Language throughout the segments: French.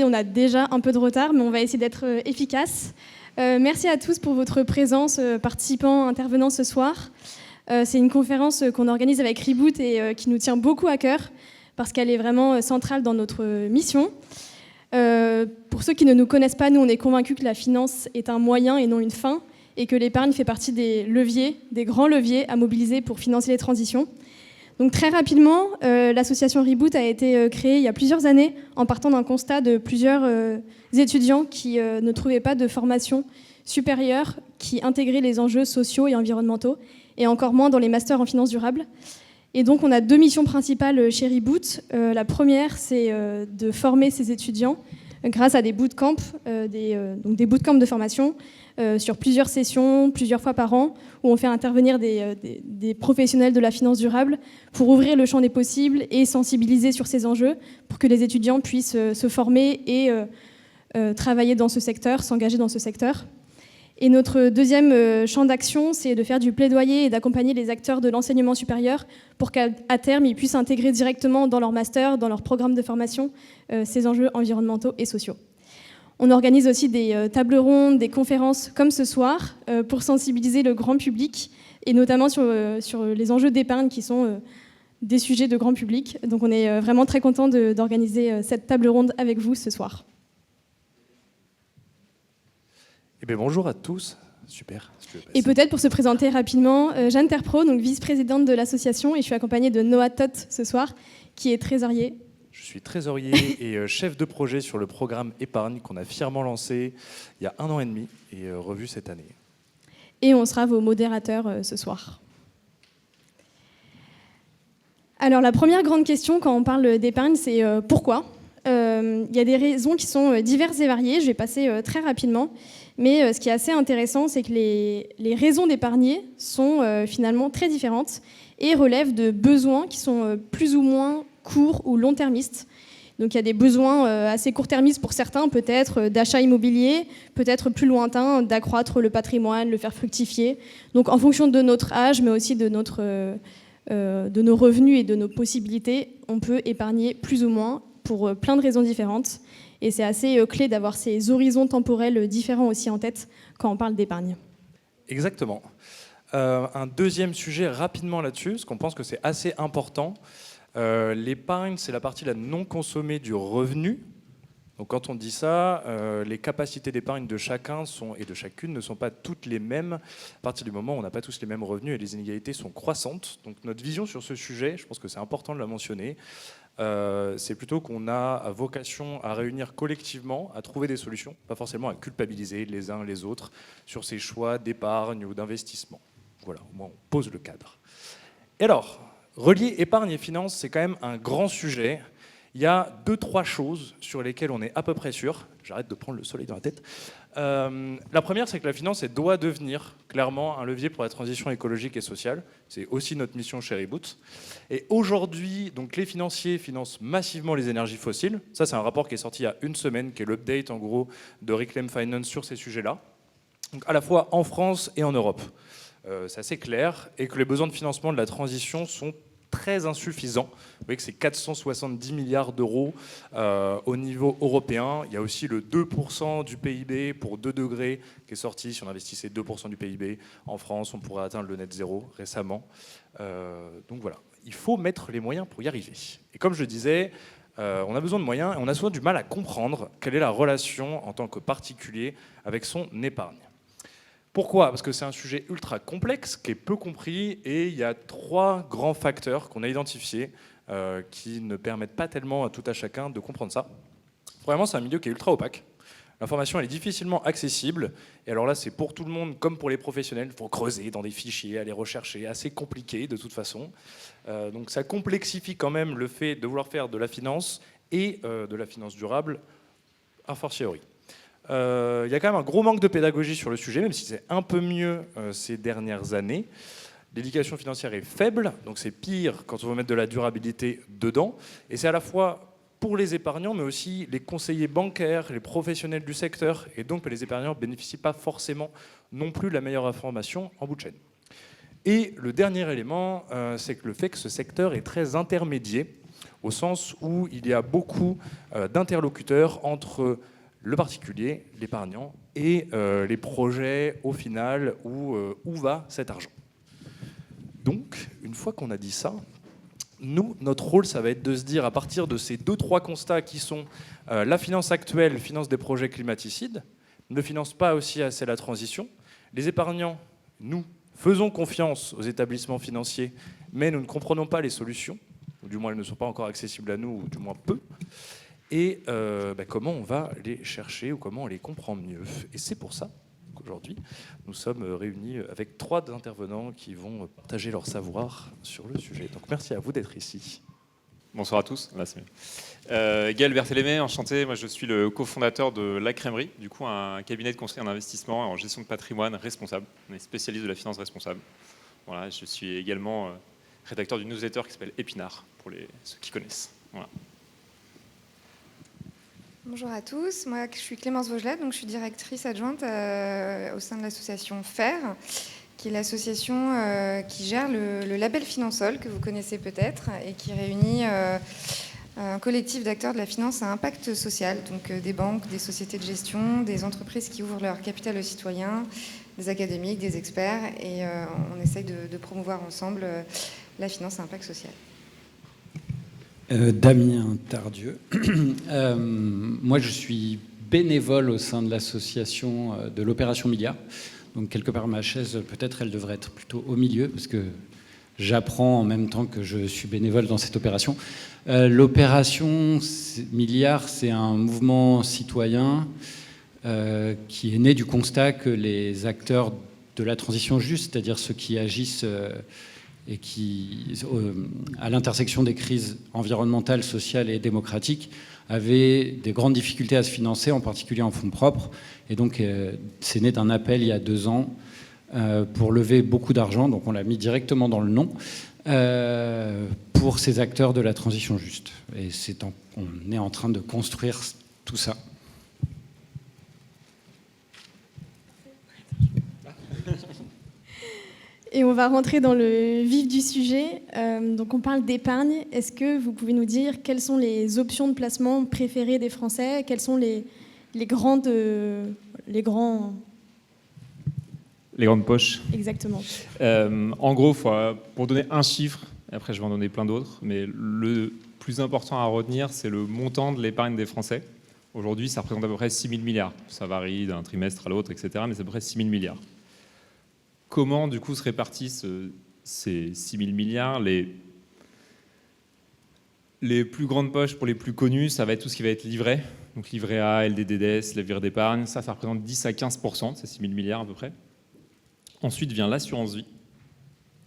on a déjà un peu de retard, mais on va essayer d'être efficace. Merci à tous pour votre présence, participants, intervenants ce soir. C'est une conférence qu'on organise avec Reboot et qui nous tient beaucoup à cœur, parce qu'elle est vraiment centrale dans notre mission. Pour ceux qui ne nous connaissent pas, nous, on est convaincus que la finance est un moyen et non une fin, et que l'épargne fait partie des leviers, des grands leviers à mobiliser pour financer les transitions. Donc très rapidement, l'association Reboot a été créée il y a plusieurs années en partant d'un constat de plusieurs étudiants qui ne trouvaient pas de formation supérieure qui intégrait les enjeux sociaux et environnementaux, et encore moins dans les masters en finance durable. Et donc on a deux missions principales chez Reboot. La première, c'est de former ces étudiants grâce à des bootcamps, donc des bootcamps de formation sur plusieurs sessions, plusieurs fois par an, où on fait intervenir des professionnels de la finance durable pour ouvrir le champ des possibles et sensibiliser sur ces enjeux pour que les étudiants puissent se former et travailler dans ce secteur, s'engager dans ce secteur. Et notre deuxième champ d'action, c'est de faire du plaidoyer et d'accompagner les acteurs de l'enseignement supérieur pour qu'à terme, ils puissent intégrer directement dans leur master, dans leur programme de formation, ces enjeux environnementaux et sociaux. On organise aussi des tables rondes, des conférences comme ce soir pour sensibiliser le grand public et notamment sur les enjeux d'épargne qui sont des sujets de grand public. Donc on est vraiment très content d'organiser cette table ronde avec vous ce soir. Eh bien, bonjour à tous. Super. Et peut-être pour se présenter rapidement, Jeanne Terpro, donc vice-présidente de l'association, et je suis accompagnée de Noah Tot ce soir, qui est trésorier. Je suis trésorier et chef de projet sur le programme Épargne qu'on a fièrement lancé il y a 1 an et demi et revu cette année. Et on sera vos modérateurs ce soir. Alors la première grande question quand on parle d'épargne, c'est pourquoi ? Il y a des raisons qui sont diverses et variées, je vais passer très rapidement. Mais ce qui est assez intéressant, c'est que les raisons d'épargner sont finalement très différentes et relèvent de besoins qui sont plus ou moins courts ou long-termistes. Donc il y a des besoins assez court-termistes pour certains, peut-être d'achat immobilier, peut-être plus lointains, d'accroître le patrimoine, le faire fructifier. Donc en fonction de notre âge, mais aussi de nos revenus et de nos possibilités, on peut épargner plus ou moins pour plein de raisons différentes. Et c'est assez clé d'avoir ces horizons temporels différents aussi en tête quand on parle d'épargne. Exactement. Un deuxième sujet rapidement là-dessus, parce qu'on pense que c'est assez important. L'épargne, c'est la partie la non consommée du revenu. Donc quand on dit ça, les capacités d'épargne de chacun et de chacune ne sont pas toutes les mêmes à partir du moment où on n'a pas tous les mêmes revenus et les inégalités sont croissantes. Donc notre vision sur ce sujet, je pense que c'est important de la mentionner, c'est plutôt qu'on a vocation à réunir collectivement, à trouver des solutions, pas forcément à culpabiliser les uns les autres sur ces choix d'épargne ou d'investissement. Voilà, au moins on pose le cadre. Et alors, relier épargne et finance, c'est quand même un grand sujet. Il y a 2-3 choses sur lesquelles on est à peu près sûr. J'arrête de prendre le soleil dans la tête. La première, c'est que la finance, elle doit devenir clairement un levier pour la transition écologique et sociale. C'est aussi notre mission chez Reboot. Et aujourd'hui, donc, les financiers financent massivement les énergies fossiles. Ça, c'est un rapport qui est sorti il y a 1 semaine, qui est l'update en gros de Reclaim Finance sur ces sujets-là. Donc à la fois en France et en Europe. C'est assez clair. Et que les besoins de financement de la transition sont très insuffisant. Vous voyez que c'est 470 milliards d'euros au niveau européen. Il y a aussi le 2% du PIB pour 2 degrés qui est sorti. Si on investissait 2% du PIB en France, on pourrait atteindre le net zéro récemment. Donc voilà, il faut mettre les moyens pour y arriver. Et comme je le disais, on a besoin de moyens et on a souvent du mal à comprendre quelle est la relation en tant que particulier avec son épargne. Pourquoi ? Parce que c'est un sujet ultra complexe, qui est peu compris, et il y a 3 grands facteurs qu'on a identifiés qui ne permettent pas tellement à tout à chacun de comprendre ça. Premièrement, c'est un milieu qui est ultra opaque. L'information, elle est difficilement accessible, et alors là, c'est pour tout le monde comme pour les professionnels. Il faut creuser dans des fichiers, aller rechercher, assez compliqué de toute façon. Donc ça complexifie quand même le fait de vouloir faire de la finance et de la finance durable, a fortiori. Il y a quand même un gros manque de pédagogie sur le sujet, même si c'est un peu mieux ces dernières années. L'éducation financière est faible, donc c'est pire quand on veut mettre de la durabilité dedans. Et c'est à la fois pour les épargnants, mais aussi les conseillers bancaires, les professionnels du secteur. Et donc les épargnants ne bénéficient pas forcément non plus de la meilleure information en bout de chaîne. Et le dernier élément, c'est que le fait que ce secteur est très intermédié. au sens où il y a beaucoup d'interlocuteurs entre le particulier, l'épargnant, et les projets, au final, où va cet argent. Donc, une fois qu'on a dit ça, nous, notre rôle, ça va être de se dire, à partir de ces 2-3 constats qui sont la finance actuelle finance des projets climaticides, ne finance pas aussi assez la transition. Les épargnants, nous, faisons confiance aux établissements financiers, mais nous ne comprenons pas les solutions, ou du moins elles ne sont pas encore accessibles à nous, ou du moins peu. Et comment on va les chercher, ou comment on les comprend mieux. Et c'est pour ça qu'aujourd'hui, nous sommes réunis avec 3 intervenants qui vont partager leur savoir sur le sujet. Donc merci à vous d'être ici. Bonsoir à tous. Là, c'est mieux. Gaël Berthélémé, enchanté. Moi, je suis le cofondateur de La Crèmerie, du coup, un cabinet de conseil en investissement et en gestion de patrimoine responsable. On est spécialiste de la finance responsable. Voilà, je suis également rédacteur d'une newsletter qui s'appelle Épinard, pour ceux qui connaissent. Voilà. Bonjour à tous, moi je suis Clémence Vaugelet, donc je suis directrice adjointe au sein de l'association FAIR, qui est l'association qui gère le label Finansol, que vous connaissez peut-être, et qui réunit un collectif d'acteurs de la finance à impact social, donc des banques, des sociétés de gestion, des entreprises qui ouvrent leur capital aux citoyens, des académiques, des experts, et on essaye de promouvoir ensemble la finance à impact social. Damien Tardieu. Moi, je suis bénévole au sein de l'association de l'Opération Milliard. Donc, quelque part, ma chaise, peut-être, elle devrait être plutôt au milieu, parce que j'apprends en même temps que je suis bénévole dans cette opération. L'Opération Milliard, c'est un mouvement citoyen qui est né du constat que les acteurs de la transition juste, c'est-à-dire ceux qui agissent et qui, à l'intersection des crises environnementales, sociales et démocratiques, avaient des grandes difficultés à se financer, en particulier en fonds propres. Et donc, c'est né d'un appel il y a 2 ans pour lever beaucoup d'argent, donc on l'a mis directement dans le nom, pour ces acteurs de la transition juste. Et on est en train de construire tout ça. Et on va rentrer dans le vif du sujet. Donc on parle d'épargne. Est-ce que vous pouvez nous dire quelles sont les options de placement préférées des Français? Quelles sont les grandes poches? Exactement. En gros, pour donner un chiffre, et après je vais en donner plein d'autres, mais le plus important à retenir, c'est le montant de l'épargne des Français. Aujourd'hui, ça représente à peu près 6 000 milliards. Ça varie d'un trimestre à l'autre, etc., mais c'est à peu près 6 000 milliards. Comment, du coup, se répartissent ces 6 000 milliards? Les plus grandes poches pour les plus connus, ça va être tout ce qui va être livret. Donc livret A, LDDS, livret d'épargne. Ça représente 10 à 15% de ces 6 000 milliards à peu près. Ensuite vient l'assurance vie,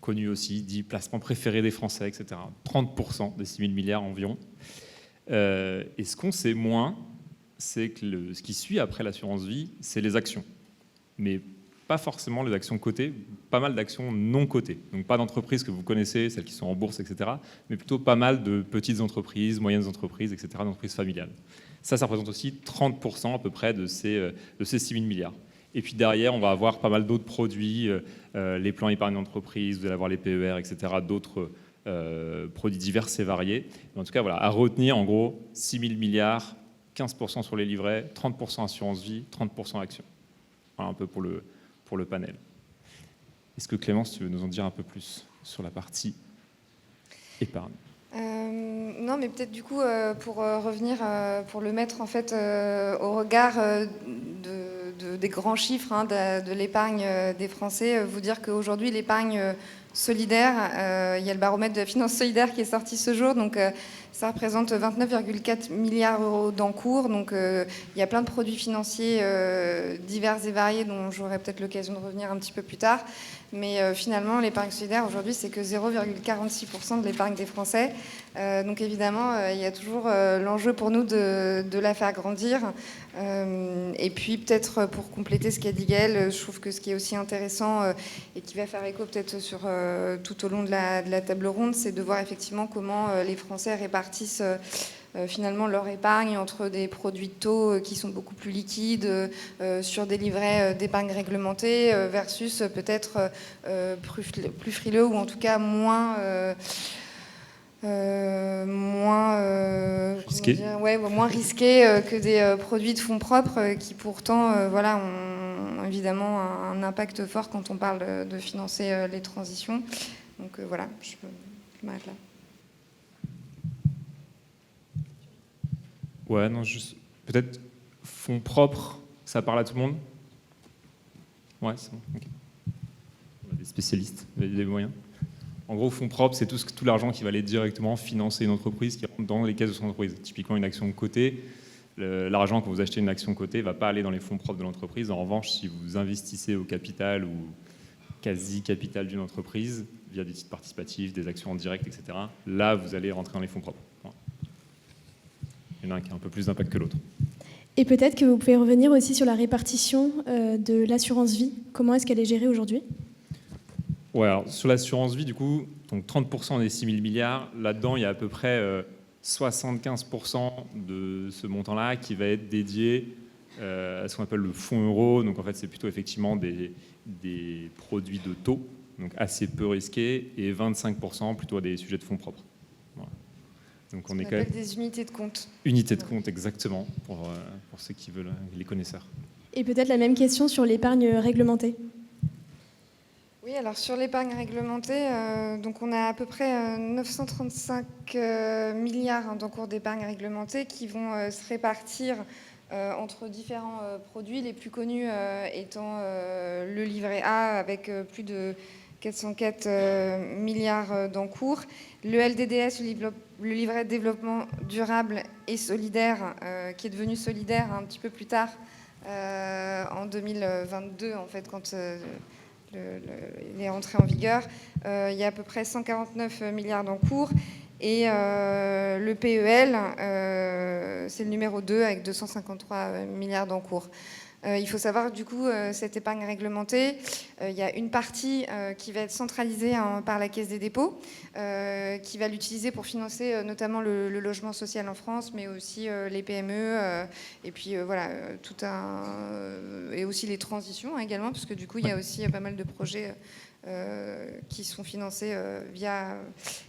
connu aussi, dit placement préféré des Français, etc. 30% des 6 000 milliards environ. Et ce qu'on sait moins, c'est que ce qui suit après l'assurance vie, c'est les actions. Mais pas forcément les actions cotées, pas mal d'actions non cotées. Donc pas d'entreprises que vous connaissez, celles qui sont en bourse, etc., mais plutôt pas mal de petites entreprises, moyennes entreprises, etc., d'entreprises familiales. Ça représente aussi 30% à peu près de ces 6 000 milliards. Et puis derrière, on va avoir pas mal d'autres produits, les plans épargne d'entreprise, vous allez avoir les PER, etc., d'autres produits divers et variés. Mais en tout cas, voilà, à retenir, en gros, 6 000 milliards, 15% sur les livrets, 30% assurance vie, 30% actions. Voilà un peu pour le panel. Est-ce que Clémence, tu veux nous en dire un peu plus sur la partie épargne? Non, mais peut-être du coup, pour revenir, pour le mettre en fait au regard des grands chiffres de l'épargne des Français, vous dire qu'aujourd'hui, l'épargne solidaire, il y a le baromètre de la finance solidaire qui est sorti ce jour, donc ça représente 29,4 milliards d'euros d'encours. Donc il y a plein de produits financiers divers et variés dont j'aurai peut-être l'occasion de revenir un petit peu plus tard. Mais finalement, l'épargne solidaire aujourd'hui, c'est que 0,46% de l'épargne des Français. Donc évidemment, il y a toujours l'enjeu pour nous de la faire grandir. Et puis peut-être pour compléter ce qu'a dit Gaël, je trouve que ce qui est aussi intéressant et qui va faire écho peut-être sur tout au long de la table ronde, c'est de voir effectivement comment les Français répartissent finalement leur épargne entre des produits de taux qui sont beaucoup plus liquides, sur des livrets d'épargne réglementée versus peut-être plus frileux ou en tout cas moins Risqué. Moins risqués que des produits de fonds propres qui pourtant ont évidemment un impact fort quand on parle de financer les transitions. Donc voilà, je m'arrête là. Ouais, non, juste peut-être fonds propres, ça parle à tout le monde? Ouais, c'est bon. Okay. On a des spécialistes, des moyens. En gros, fonds propres, c'est tout l'argent qui va aller directement financer une entreprise qui rentre dans les caisses de son entreprise. Typiquement, une action cotée, l'argent quand vous achetez une action cotée ne va pas aller dans les fonds propres de l'entreprise. En revanche, si vous investissez au capital ou quasi-capital d'une entreprise, via des titres participatifs, des actions en direct, etc., là, vous allez rentrer dans les fonds propres. Ouais. Il y en a un qui a un peu plus d'impact que l'autre. Et peut-être que vous pouvez revenir aussi sur la répartition de l'assurance vie. Comment est-ce qu'elle est gérée aujourd'hui ? Ouais, alors, sur l'assurance vie, du coup, donc 30% des 6 000 milliards, là-dedans, il y a à peu près 75% de ce montant-là qui va être dédié à ce qu'on appelle le fonds euro. Donc en fait, c'est plutôt effectivement des produits de taux, donc assez peu risqués, et 25% plutôt à des sujets de fonds propres. Voilà. Donc on est quand même des unités de compte. Unités de compte, exactement, pour ceux qui veulent, les connaisseurs. Et peut-être la même question sur l'épargne réglementée. Oui, alors sur l'épargne réglementée, donc on a à peu près 935 milliards d'encours d'épargne réglementée qui vont se répartir entre différents produits, les plus connus étant le livret A avec plus de 404 milliards d'encours, le LDDS, le livret de développement durable et solidaire, qui est devenu solidaire un petit peu plus tard, en 2022, en fait, quand il est entré en vigueur. Il y a à peu près 149 milliards d'encours. Et le PEL, c'est le numéro 2 avec 253 milliards d'encours. Il faut savoir, du coup, cette épargne réglementée, il y a une partie qui va être centralisée par la Caisse des dépôts, qui va l'utiliser pour financer notamment le logement social en France, mais aussi les PME, et puis voilà, et aussi les transitions également, parce que du coup, il y a aussi pas mal de projets qui sont financés via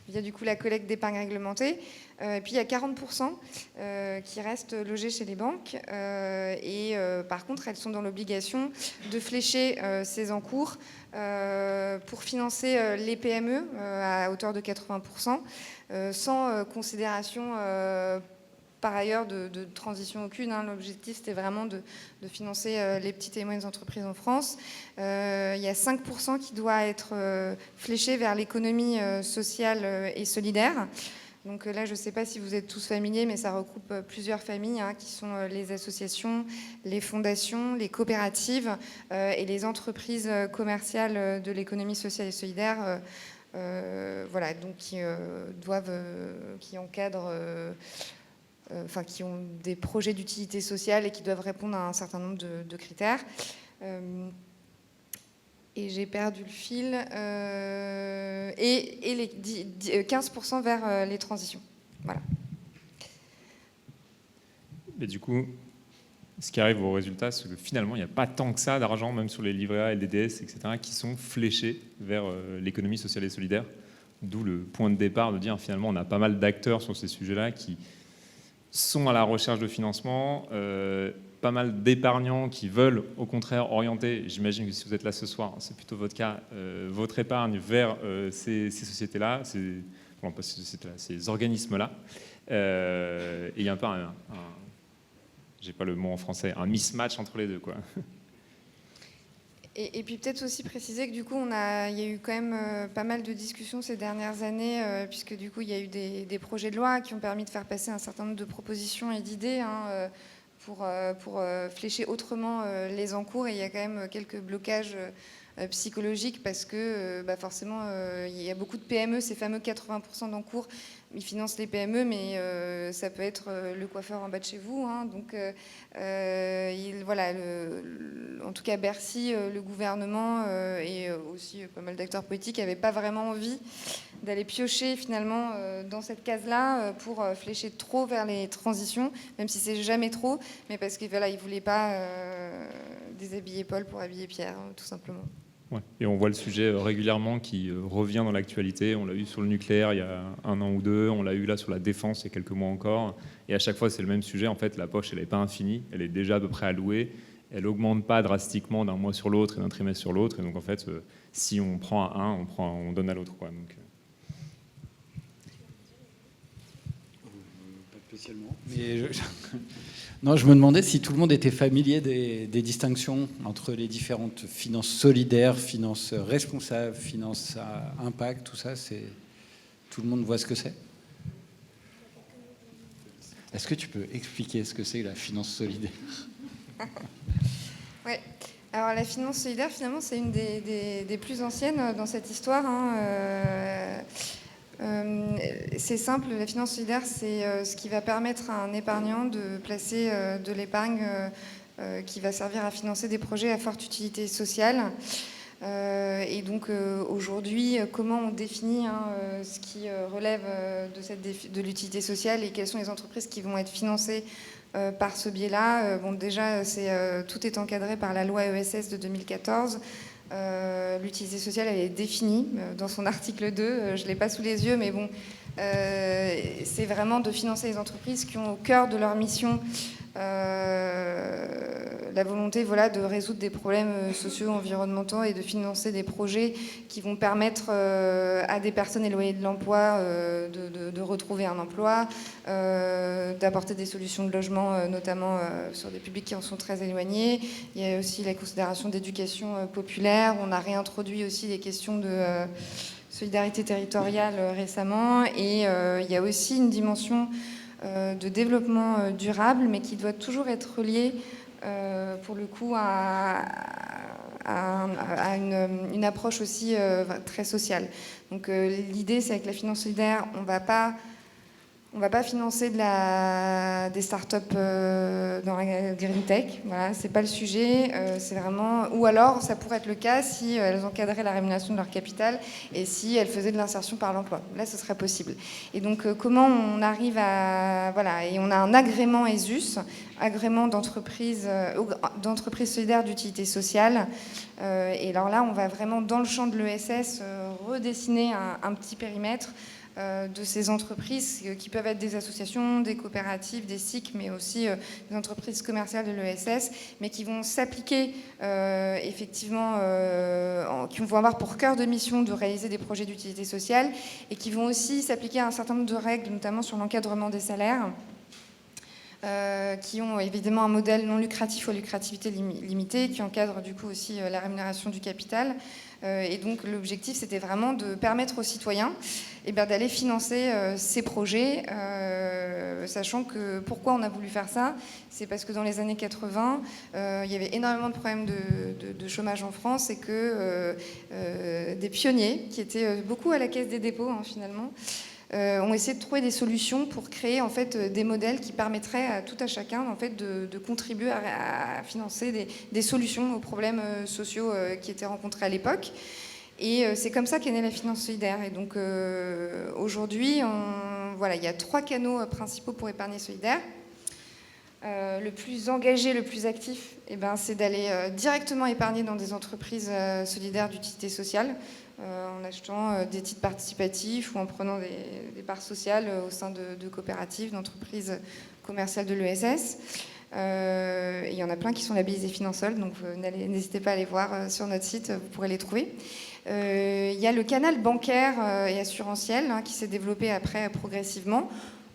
du coup la collecte d'épargne réglementée. Et puis il y a 40% qui restent logés chez les banques et par contre elles sont dans l'obligation de flécher ces encours pour financer les PME à hauteur de 80% sans considération par ailleurs de transition aucune. L'objectif, c'était vraiment de financer les petites et moyennes entreprises en France. Il y a 5% qui doit être fléché vers l'économie sociale et solidaire. Donc là, je ne sais pas si vous êtes tous familiers, mais ça regroupe plusieurs familles, qui sont les associations, les fondations, les coopératives et les entreprises commerciales de l'économie sociale et solidaire. Voilà, donc qui encadrent... qui ont des projets d'utilité sociale et qui doivent répondre à un certain nombre de critères. Et j'ai perdu le fil. Et les 15% vers les transitions. Voilà. Et du coup, ce qui arrive au résultat, c'est que finalement, il n'y a pas tant que ça d'argent, même sur les livrets A, LDDS, etc., qui sont fléchés vers l'économie sociale et solidaire. D'où le point de départ de dire, finalement, on a pas mal d'acteurs sur ces sujets-là qui sont à la recherche de financement, pas mal d'épargnants qui veulent au contraire orienter, j'imagine que si vous êtes là ce soir, c'est plutôt votre cas, votre épargne vers ces sociétés-là, ces organismes-là. Et il y a un peu j'ai pas le mot en français, un mismatch entre les deux, quoi. Et puis peut-être aussi préciser que du coup, il y a eu quand même pas mal de discussions ces dernières années, puisque du coup, il y a eu des projets de loi qui ont permis de faire passer un certain nombre de propositions et d'idées pour flécher autrement les encours. Et il y a quand même quelques blocages psychologiques parce que forcément, il y a beaucoup de PME, ces fameux 80% d'encours. Ils financent les PME, mais ça peut être le coiffeur en bas de chez vous. Donc, voilà, en tout cas, Bercy, le gouvernement et aussi pas mal d'acteurs politiques n'avaient pas vraiment envie d'aller piocher finalement dans cette case-là pour flécher trop vers les transitions, même si c'est jamais trop, mais parce qu'ils ne voulaient pas déshabiller Paul pour habiller Pierre, tout simplement. Ouais. Et on voit le sujet régulièrement qui revient dans l'actualité. On l'a eu sur le nucléaire il y a 1 an ou 2, on l'a eu là sur la défense il y a quelques mois encore. Et à chaque fois, c'est le même sujet. En fait, la poche, elle n'est pas infinie, elle est déjà à peu près allouée. Elle n'augmente pas drastiquement d'un mois sur l'autre et d'un trimestre sur l'autre. Et donc, en fait, si on prend à un, on donne à l'autre, quoi. Donc, pas spécialement. Mais non, je me demandais si tout le monde était familier des distinctions entre les différentes finances solidaires, finances responsables, finances à impact, tout ça. Tout le monde voit ce que c'est. Est-ce que tu peux expliquer ce que c'est la finance solidaire ? Oui. Alors la finance solidaire, finalement, c'est une des plus anciennes dans cette histoire. C'est simple, la finance solidaire, c'est ce qui va permettre à un épargnant de placer de l'épargne qui va servir à financer des projets à forte utilité sociale. Et donc aujourd'hui, comment on définit ce qui relève de l'utilité sociale et quelles sont les entreprises qui vont être financées par ce biais-là. Bon, déjà, tout est encadré par la loi ESS de 2014. L'utilité sociale, elle est définie dans son article 2. Je ne l'ai pas sous les yeux, mais bon, c'est vraiment de financer les entreprises qui ont au cœur de leur mission la volonté de résoudre des problèmes sociaux, environnementaux et de financer des projets qui vont permettre à des personnes éloignées de l'emploi de retrouver un emploi, d'apporter des solutions de logement, notamment sur des publics qui en sont très éloignés. Il y a aussi la considération d'éducation populaire. On a réintroduit aussi les questions de solidarité territoriale récemment. Et il y a aussi une dimension de développement durable, mais qui doit toujours être relié pour le coup à une approche aussi très sociale. Donc l'idée, c'est avec la finance solidaire, on va pas financer des startups dans la green tech. Voilà, c'est pas le sujet. C'est vraiment, ou alors ça pourrait être le cas si elles encadraient la rémunération de leur capital et si elles faisaient de l'insertion par l'emploi. Là, ce serait possible. Et donc, comment on arrive à et on a un agrément ESUS, agrément d'entreprise solidaire d'utilité sociale. Et alors là, on va vraiment dans le champ de l'ESS redessiner un petit périmètre de ces entreprises qui peuvent être des associations, des coopératives, des SIC, mais aussi des entreprises commerciales de l'ESS, mais qui vont s'appliquer effectivement, qui vont avoir pour cœur de mission de réaliser des projets d'utilité sociale et qui vont aussi s'appliquer à un certain nombre de règles, notamment sur l'encadrement des salaires. Qui ont évidemment un modèle non lucratif ou à lucrativité limitée, qui encadre du coup aussi la rémunération du capital. Et donc l'objectif, c'était vraiment de permettre aux citoyens d'aller financer ces projets, sachant que pourquoi on a voulu faire ça, c'est parce que dans les années 80, il y avait énormément de problèmes de chômage en France et que des pionniers, qui étaient beaucoup à la Caisse des dépôts finalement, ont essayé de trouver des solutions pour créer en fait des modèles qui permettraient à tout à chacun en fait de contribuer à financer des solutions aux problèmes sociaux qui étaient rencontrés à l'époque. Et c'est comme ça qu'est née la finance solidaire. Et donc aujourd'hui, il y a 3 canaux principaux pour épargner solidaire. Le plus engagé, le plus actif, c'est d'aller directement épargner dans des entreprises solidaires d'utilité sociale, en achetant des titres participatifs ou en prenant des parts sociales au sein de coopératives, d'entreprises commerciales de l'ESS. Il y en a plein qui sont labellisés Finansol, donc n'hésitez pas à aller voir sur notre site, vous pourrez les trouver. Il y a le canal bancaire et assurantiel qui s'est développé après progressivement.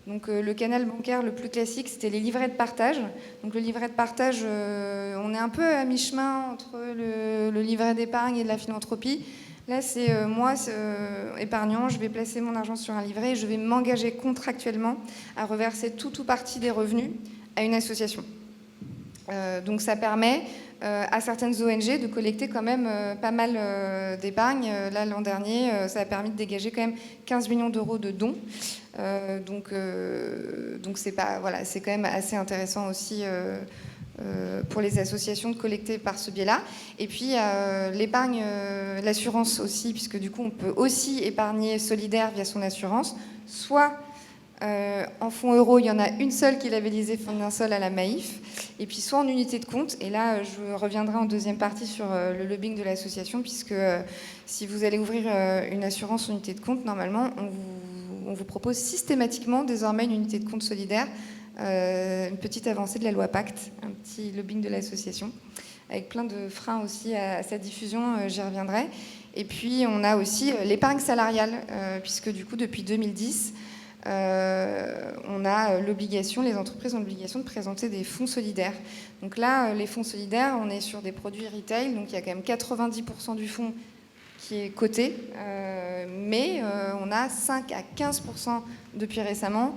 Donc le canal bancaire le plus classique, c'était les livrets de partage. Donc le livret de partage, on est un peu à mi-chemin entre le livret d'épargne et de la philanthropie. Là, c'est moi, épargnant, je vais placer mon argent sur un livret et je vais m'engager contractuellement à reverser tout ou partie des revenus à une association. Donc ça permet à certaines ONG de collecter quand même pas mal d'épargne. Là, l'an dernier, ça a permis de dégager quand même 15 millions d'euros de dons. Donc c'est quand même assez intéressant aussi pour les associations de collecter par ce biais-là. Et puis l'épargne, l'assurance aussi, puisque du coup on peut aussi épargner solidaire via son assurance, soit En fonds euros, il y en a une seule qui est labellisée fonds d'un seul à la Maïf. Et puis soit en unité de compte. Et là, je reviendrai en deuxième partie sur le lobbying de l'association, puisque si vous allez ouvrir une assurance en unité de compte, normalement, on vous propose systématiquement désormais une unité de compte solidaire, une petite avancée de la loi Pacte, un petit lobbying de l'association, avec plein de freins aussi à sa diffusion, j'y reviendrai. Et puis on a aussi l'épargne salariale, puisque du coup depuis 2010, on a l'obligation, les entreprises ont l'obligation de présenter des fonds solidaires. Donc là, les fonds solidaires, on est sur des produits retail, donc il y a quand même 90% du fonds qui est coté, mais on a 5 à 15% depuis récemment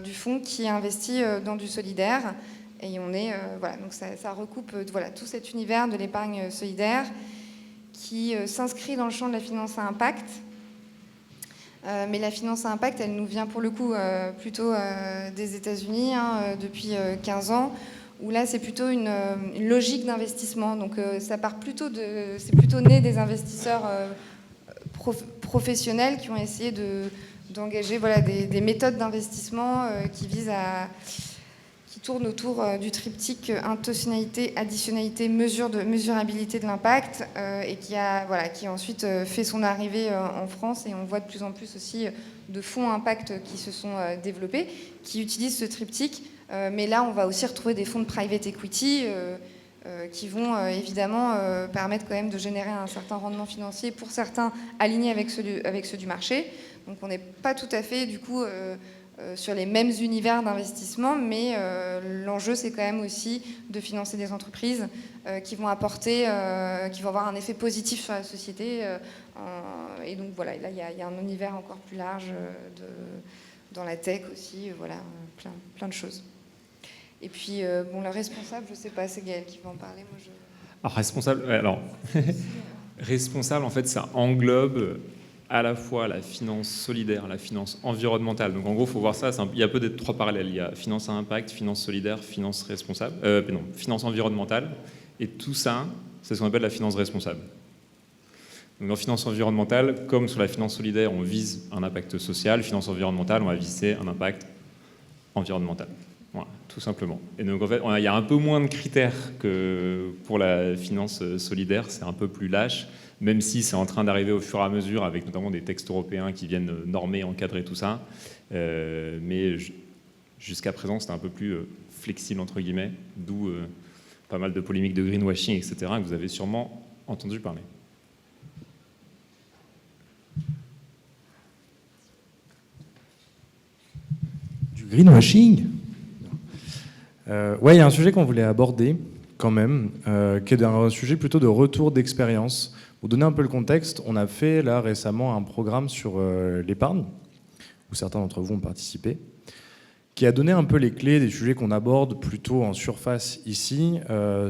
du fonds qui est investi dans du solidaire. Et on est, voilà, donc ça recoupe voilà, tout cet univers de l'épargne solidaire qui s'inscrit dans le champ de la finance à impact. Mais la finance à impact, elle nous vient pour le coup plutôt des États-Unis depuis 15 ans, où là c'est plutôt une logique d'investissement. Donc ça part plutôt c'est plutôt né des investisseurs professionnels qui ont essayé d'engager voilà, des méthodes d'investissement qui tournent autour du triptyque intentionnalité, additionnalité, mesurabilité de l'impact, et qui a ensuite fait son arrivée en France. Et on voit de plus en plus aussi de fonds impact qui se sont développés, qui utilisent ce triptyque. Mais là, on va aussi retrouver des fonds de private equity qui vont évidemment permettre quand même de générer un certain rendement financier, pour certains alignés avec ceux du marché. Donc on n'est pas tout à fait du coup sur les mêmes univers d'investissement, mais l'enjeu c'est quand même aussi de financer des entreprises qui vont apporter, qui vont avoir un effet positif sur la société. Et donc voilà, là il y a un univers encore plus large dans la tech aussi, voilà, plein de choses. Et puis bon, le responsable, je sais pas, c'est Gaël qui va en parler. Moi, Alors responsable, en fait, ça englobe à la fois la finance solidaire, la finance environnementale. Donc en gros, il faut voir ça, il y a peut-être 3 parallèles. Il y a finance à impact, finance solidaire, finance responsable, finance environnementale. Et tout ça, c'est ce qu'on appelle la finance responsable. Donc en finance environnementale, comme sur la finance solidaire, on vise un impact social, finance environnementale, on va viser un impact environnemental. Voilà, tout simplement. Et donc en fait, il y a un peu moins de critères que pour la finance solidaire, c'est un peu plus lâche, même si c'est en train d'arriver au fur et à mesure, avec notamment des textes européens qui viennent normer, encadrer tout ça. Mais jusqu'à présent, c'était un peu plus flexible, entre guillemets, d'où pas mal de polémiques de greenwashing, etc., que vous avez sûrement entendu parler. Du greenwashing ? Ouais, il y a un sujet qu'on voulait aborder quand même, qui est un sujet plutôt de retour d'expérience. Pour donner un peu le contexte, on a fait là récemment un programme sur l'épargne, où certains d'entre vous ont participé, qui a donné un peu les clés des sujets qu'on aborde plutôt en surface ici,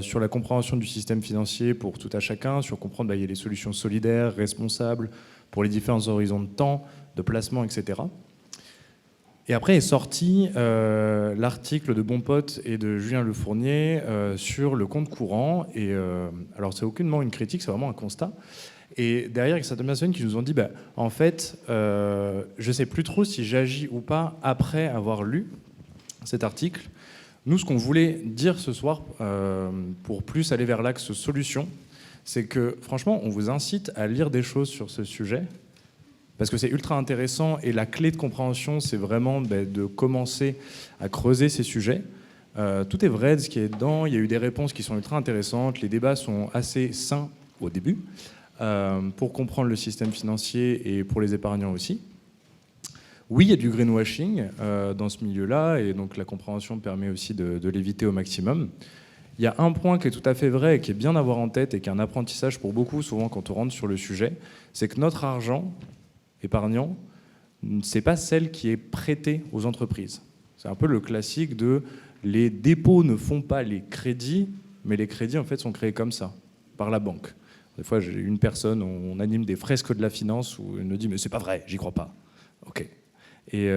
sur la compréhension du système financier pour tout à chacun, sur comprendre il y a les solutions solidaires, responsables, pour les différents horizons de temps, de placement, etc. Et après est sorti l'article de Bonpote et de Julien Le Fournier sur le compte courant. Et alors c'est aucunement une critique, c'est vraiment un constat. Et derrière, il y a certaines personnes qui nous ont dit en fait, je ne sais plus trop si j'agis ou pas après avoir lu cet article. Nous, ce qu'on voulait dire ce soir, pour plus aller vers l'axe solution, c'est que franchement, on vous incite à lire des choses sur ce sujet, parce que c'est ultra intéressant, et la clé de compréhension, c'est vraiment de commencer à creuser ces sujets. Tout est vrai de ce qui est dedans, il y a eu des réponses qui sont ultra intéressantes, les débats sont assez sains au début, pour comprendre le système financier et pour les épargnants aussi. Oui, il y a du greenwashing dans ce milieu-là, et donc la compréhension permet aussi de l'éviter au maximum. Il y a un point qui est tout à fait vrai et qui est bien à avoir en tête et qui est un apprentissage pour beaucoup, souvent quand on rentre sur le sujet, c'est que notre argent épargnant, c'est pas celle qui est prêtée aux entreprises. C'est un peu le classique de les dépôts ne font pas les crédits, mais les crédits en fait sont créés comme ça, par la banque. Des fois, j'ai une personne, on anime des fresques de la finance où elle me dit mais c'est pas vrai, j'y crois pas. Ok. Et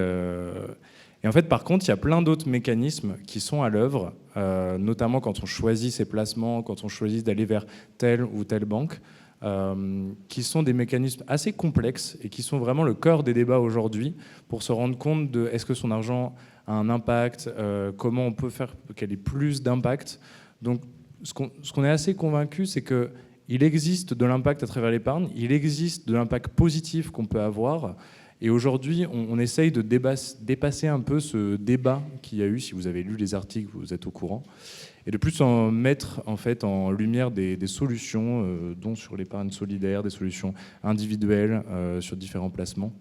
en fait, par contre, il y a plein d'autres mécanismes qui sont à l'œuvre, notamment quand on choisit ses placements, quand on choisit d'aller vers telle ou telle banque. qui sont des mécanismes assez complexes et qui sont vraiment le cœur des débats aujourd'hui pour se rendre compte de est-ce que son argent a un impact, comment on peut faire qu'elle ait plus d'impact. Donc ce qu'on est assez convaincu, c'est qu'il existe de l'impact à travers l'épargne, il existe de l'impact positif qu'on peut avoir. Et aujourd'hui, on essaye de dépasser un peu ce débat qu'il y a eu. Si vous avez lu les articles, vous êtes au courant. Et de plus en mettre en fait en lumière des solutions, dont sur l'épargne solidaire, des solutions individuelles sur différents placements,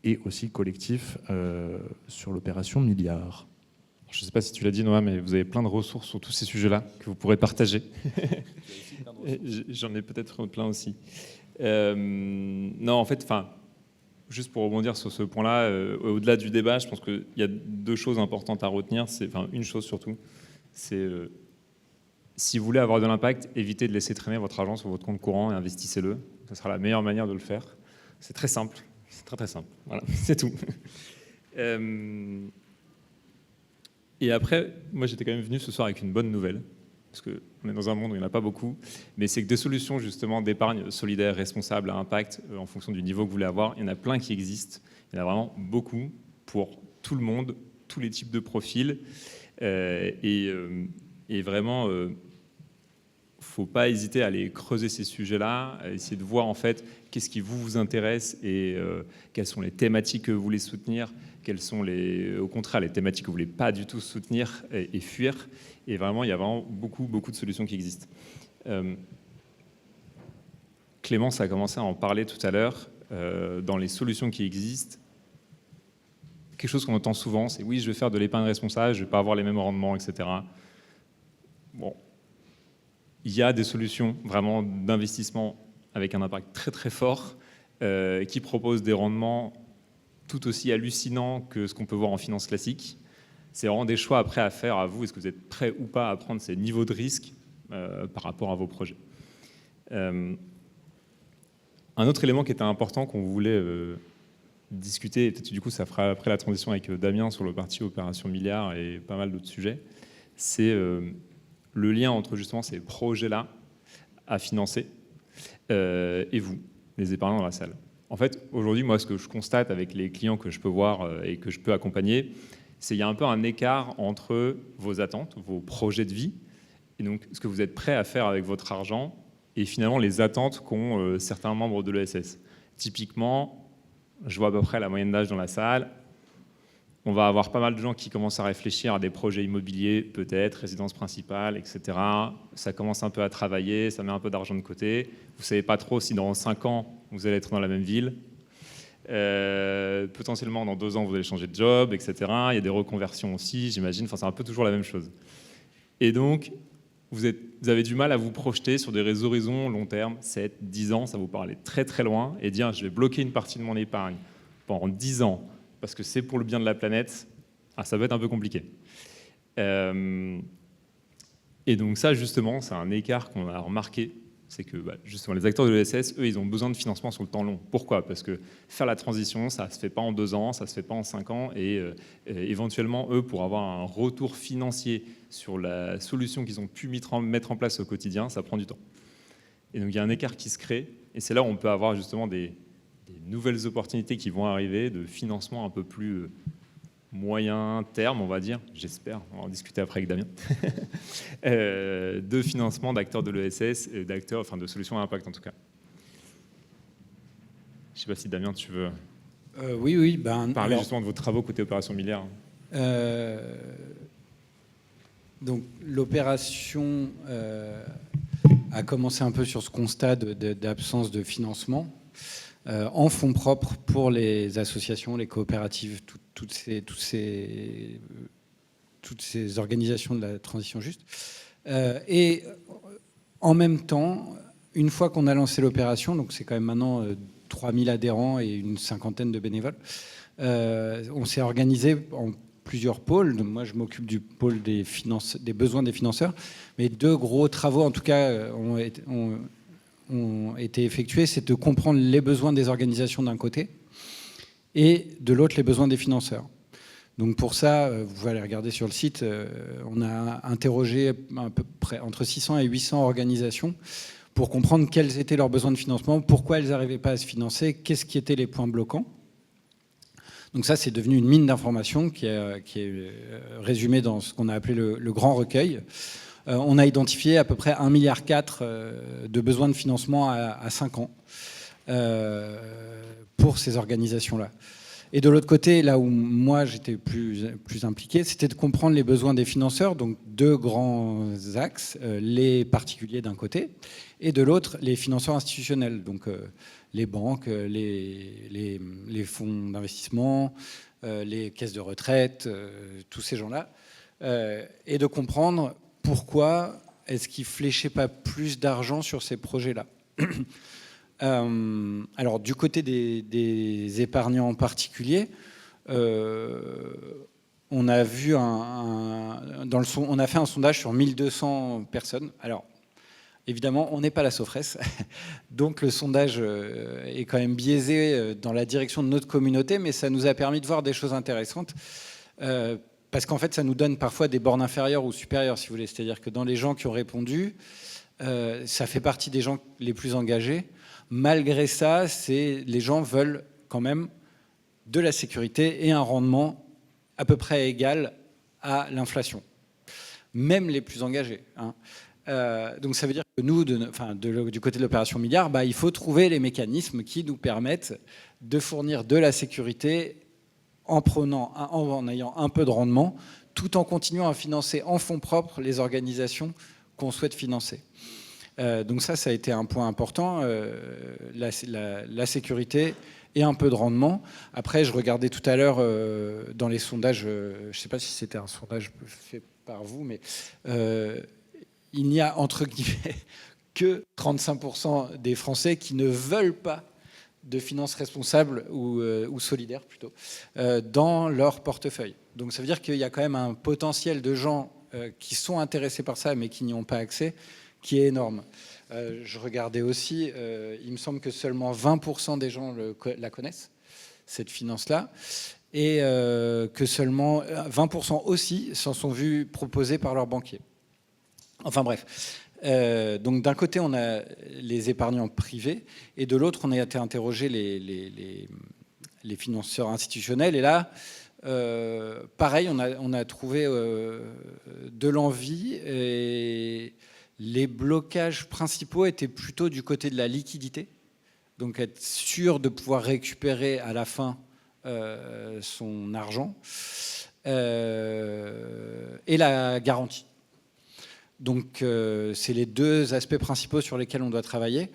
et aussi collectifs sur l'opération Milliard. Je ne sais pas si tu l'as dit, Noah, mais vous avez plein de ressources sur tous ces sujets-là que vous pourrez partager. J'en ai peut-être plein aussi. Non, en fait, juste pour rebondir sur ce point-là, au-delà du débat, je pense qu'il y a deux choses importantes à retenir. Une chose surtout, c'est si vous voulez avoir de l'impact, évitez de laisser traîner votre argent sur votre compte courant et investissez-le. Ce sera la meilleure manière de le faire. C'est très simple. C'est très très simple. Voilà, c'est tout. Et après, moi j'étais quand même venu ce soir avec une bonne nouvelle, parce qu'on est dans un monde où il n'y en a pas beaucoup, mais c'est que des solutions justement d'épargne solidaire, responsable, à impact, en fonction du niveau que vous voulez avoir, il y en a plein qui existent. Il y en a vraiment beaucoup pour tout le monde, tous les types de profils. Et vraiment, il ne faut pas hésiter à aller creuser ces sujets-là, à essayer de voir en fait qu'est-ce qui vous intéresse et quelles sont les thématiques que vous voulez soutenir, quelles sont au contraire les thématiques que vous ne voulez pas du tout soutenir et fuir. Et vraiment, il y a vraiment beaucoup de solutions qui existent. Clémence a commencé à en parler tout à l'heure. Dans les solutions qui existent, quelque chose qu'on entend souvent, c'est oui, je vais faire de l'épargne responsable, je ne vais pas avoir les mêmes rendements, etc. Bon, il y a des solutions vraiment d'investissement avec un impact très très fort qui proposent des rendements tout aussi hallucinants que ce qu'on peut voir en finance classique. C'est vraiment des choix après à faire à vous. Est-ce que vous êtes prêt ou pas à prendre ces niveaux de risque par rapport à vos projets? Un autre élément qui était important qu'on voulait discuter, et peut-être du coup ça fera après la transition avec Damien sur le parti Opération Milliard et pas mal d'autres sujets, c'est le lien entre justement ces projets-là à financer et vous, les épargnants dans la salle. En fait, aujourd'hui, moi, ce que je constate avec les clients que je peux voir et que je peux accompagner, c'est qu'il y a un peu un écart entre vos attentes, vos projets de vie, et donc ce que vous êtes prêt à faire avec votre argent, et finalement les attentes qu'ont certains membres de l'ESS. Typiquement, je vois à peu près la moyenne d'âge dans la salle. On va avoir pas mal de gens qui commencent à réfléchir à des projets immobiliers, peut-être, résidence principale, etc. Ça commence un peu à travailler, ça met un peu d'argent de côté. Vous ne savez pas trop si dans 5 ans, vous allez être dans la même ville. Potentiellement, dans 2 ans, vous allez changer de job, etc. Il y a des reconversions aussi, j'imagine. Enfin, c'est un peu toujours la même chose. Et donc, vous avez du mal à vous projeter sur des horizons long terme, 7, 10 ans, ça vous paraît très très loin, et dire je vais bloquer une partie de mon épargne pendant 10 ans, parce que c'est pour le bien de la planète, ça va être un peu compliqué. Et donc ça, justement, c'est un écart qu'on a remarqué, c'est que justement, les acteurs de l'ESS, eux, ils ont besoin de financement sur le temps long. Pourquoi? Parce que faire la transition, ça ne se fait pas en 2 ans, ça ne se fait pas en 5 ans, et éventuellement, eux, pour avoir un retour financier sur la solution qu'ils ont pu mettre en place au quotidien, ça prend du temps. Et donc il y a un écart qui se crée, et c'est là où on peut avoir justement des nouvelles opportunités qui vont arriver, de financement un peu plus moyen terme, on va dire, j'espère, on va en discuter après avec Damien, de financement d'acteurs de l'ESS, de solutions à impact en tout cas. Je ne sais pas si Damien, tu veux oui, parler justement de vos travaux côté Opération Milliard. Donc l'opération a commencé un peu sur ce constat d'absence de financement en fonds propres pour les associations, les coopératives, toutes ces organisations de la transition juste. Et en même temps, une fois qu'on a lancé l'opération, donc c'est quand même maintenant 3000 adhérents et une 50aine de bénévoles, on s'est organisé en plusieurs pôles. Donc moi, je m'occupe du pôle des besoins des financeurs. Mais 2 gros travaux, en tout cas, ont été effectués. C'est de comprendre les besoins des organisations d'un côté et de l'autre, les besoins des financeurs. Donc pour ça, vous pouvez aller regarder sur le site, on a interrogé à peu près entre 600 et 800 organisations pour comprendre quels étaient leurs besoins de financement, pourquoi elles n'arrivaient pas à se financer, qu'est-ce qui étaient les points bloquants. Donc ça, c'est devenu une mine d'informations qui est résumée dans ce qu'on a appelé le grand recueil. On a identifié à peu près 1,4 milliard de besoins de financement à 5 ans pour ces organisations-là. Et de l'autre côté, là où moi j'étais plus impliqué, c'était de comprendre les besoins des financeurs, donc 2 grands axes, les particuliers d'un côté, et de l'autre, les financeurs institutionnels, donc les banques, les fonds d'investissement, les caisses de retraite, tous ces gens-là, et de comprendre pourquoi est-ce qu'ils ne fléchaient pas plus d'argent sur ces projets-là. Alors, du côté des épargnants en particulier, on a vu on a fait un sondage sur 1200 personnes. Alors, évidemment, on n'est pas la Sofres, donc le sondage est quand même biaisé dans la direction de notre communauté, mais ça nous a permis de voir des choses intéressantes. Parce qu'en fait, ça nous donne parfois des bornes inférieures ou supérieures, si vous voulez. C'est-à-dire que dans les gens qui ont répondu, ça fait partie des gens les plus engagés. Malgré ça, les gens veulent quand même de la sécurité et un rendement à peu près égal à l'inflation. Même les plus engagés. Hein. Donc ça veut dire que nous, du côté de l'opération Milliard, il faut trouver les mécanismes qui nous permettent de fournir de la sécurité en ayant un peu de rendement, tout en continuant à financer en fonds propres les organisations qu'on souhaite financer. Donc ça a été un point important, la sécurité et un peu de rendement. Après, je regardais tout à l'heure dans les sondages, je ne sais pas si c'était un sondage fait par vous, mais il n'y a entre guillemets que 35% des Français qui ne veulent pas de finances responsables ou solidaires plutôt, dans leur portefeuille. Donc ça veut dire qu'il y a quand même un potentiel de gens qui sont intéressés par ça mais qui n'y ont pas accès, qui est énorme. Je regardais aussi, il me semble que seulement 20% des gens la connaissent, cette finance-là, et que seulement 20% aussi s'en sont vus proposer par leur banquier. Enfin bref. Donc d'un côté, on a les épargnants privés, et de l'autre, on a été interroger les financeurs institutionnels. Et là, pareil, on a trouvé de l'envie, et les blocages principaux étaient plutôt du côté de la liquidité, donc être sûr de pouvoir récupérer à la fin son argent, et la garantie. Donc c'est les 2 aspects principaux sur lesquels on doit travailler,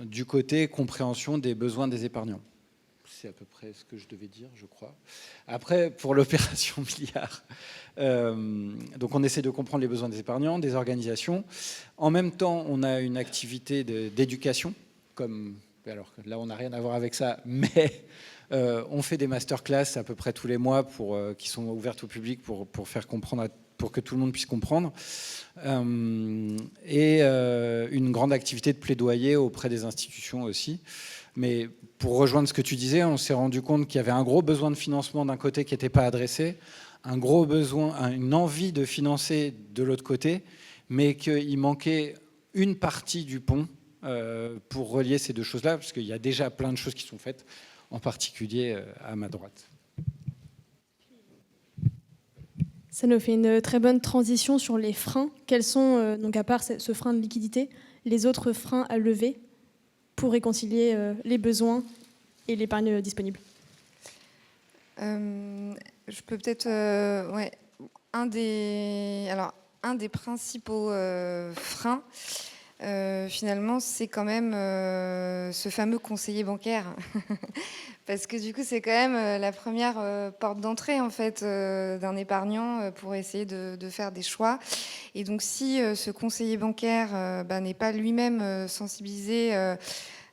du côté compréhension des besoins des épargnants. C'est à peu près ce que je devais dire, je crois. Après, pour l'opération Milliard, donc on essaie de comprendre les besoins des épargnants, des organisations. En même temps, on a une activité d'éducation, alors là on n'a rien à voir avec ça, mais on fait des masterclass à peu près tous les mois qui sont ouvertes au public pour faire comprendre, pour que tout le monde puisse comprendre, et une grande activité de plaidoyer auprès des institutions aussi. Mais pour rejoindre ce que tu disais, on s'est rendu compte qu'il y avait un gros besoin de financement d'un côté qui n'était pas adressé, un gros besoin, une envie de financer de l'autre côté, mais qu'il manquait une partie du pont pour relier ces 2 choses-là, parce qu'il y a déjà plein de choses qui sont faites, en particulier à ma droite. Ça nous fait une très bonne transition sur les freins. Quels sont, donc à part ce frein de liquidité, les autres freins à lever pour réconcilier les besoins et l'épargne disponible? Je peux peut-être... un des principaux freins, finalement, c'est quand même ce fameux conseiller bancaire. Parce que du coup, c'est quand même la première porte d'entrée en fait, d'un épargnant pour essayer de faire des choix. Et donc, si ce conseiller bancaire n'est pas lui-même sensibilisé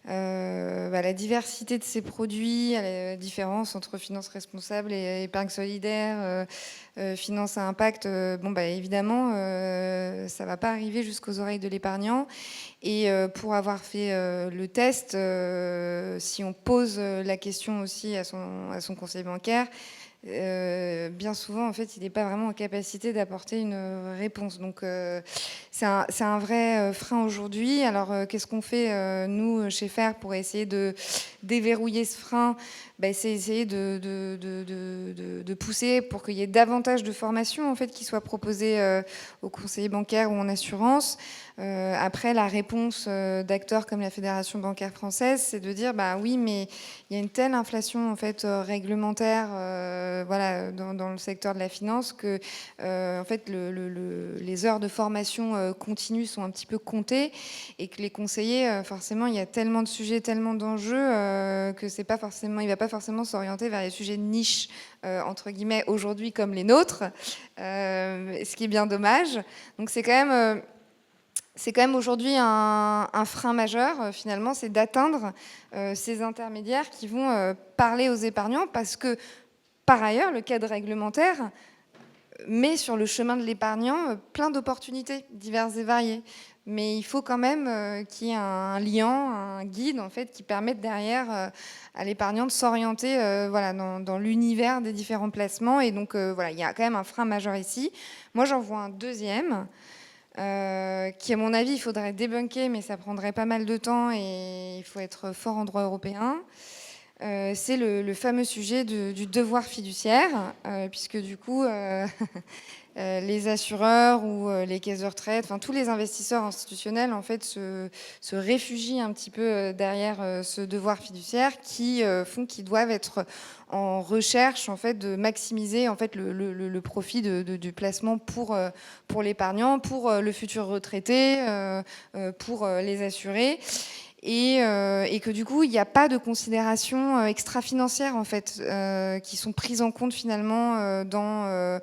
à la diversité de ses produits, à la différence entre finance responsable et épargne solidaire, finance à impact, évidemment, ça ne va pas arriver jusqu'aux oreilles de l'épargnant. Et pour avoir fait le test, si on pose la question aussi à son conseiller bancaire, bien souvent, en fait, il n'est pas vraiment en capacité d'apporter une réponse. Donc, c'est un vrai frein aujourd'hui. Alors, qu'est-ce qu'on fait, nous, chez FAIRE, pour essayer de déverrouiller ce frein? C'est essayer de pousser pour qu'il y ait davantage de formations, en fait, qui soient proposées aux conseillers bancaires ou en assurance. Après, la réponse d'acteurs comme la Fédération bancaire française, c'est de dire, oui, mais il y a une telle inflation, en fait, réglementaire, voilà, dans le secteur de la finance que, en fait, les heures de formation continue sont un petit peu comptées, et que les conseillers, forcément, il y a tellement de sujets, tellement d'enjeux que c'est pas forcément, il va pas forcément s'orienter vers les sujets de niche, entre guillemets, aujourd'hui comme les nôtres, ce qui est bien dommage. Donc c'est quand même aujourd'hui un frein majeur, finalement, c'est d'atteindre ces intermédiaires qui vont parler aux épargnants, parce que, par ailleurs, le cadre réglementaire met sur le chemin de l'épargnant plein d'opportunités diverses et variées. Mais il faut quand même qu'il y ait un lien, un guide, en fait, qui permette derrière à l'épargnant de s'orienter voilà, dans l'univers des différents placements. Et donc, voilà, il y a quand même un frein majeur ici. Moi, j'en vois un deuxième, qui, à mon avis, il faudrait débunker, mais ça prendrait pas mal de temps et il faut être fort en droit européen. C'est le fameux sujet du devoir fiduciaire, puisque du coup, les assureurs ou les caisses de retraite, enfin tous les investisseurs institutionnels, en fait, se réfugient un petit peu derrière ce devoir fiduciaire, qui font qu'ils doivent être en recherche, en fait, de maximiser, en fait, le profit du placement pour l'épargnant, pour le futur retraité, pour les assurés. Et que du coup, il n'y a pas de considérations extra-financières, en fait, qui sont prises en compte finalement dans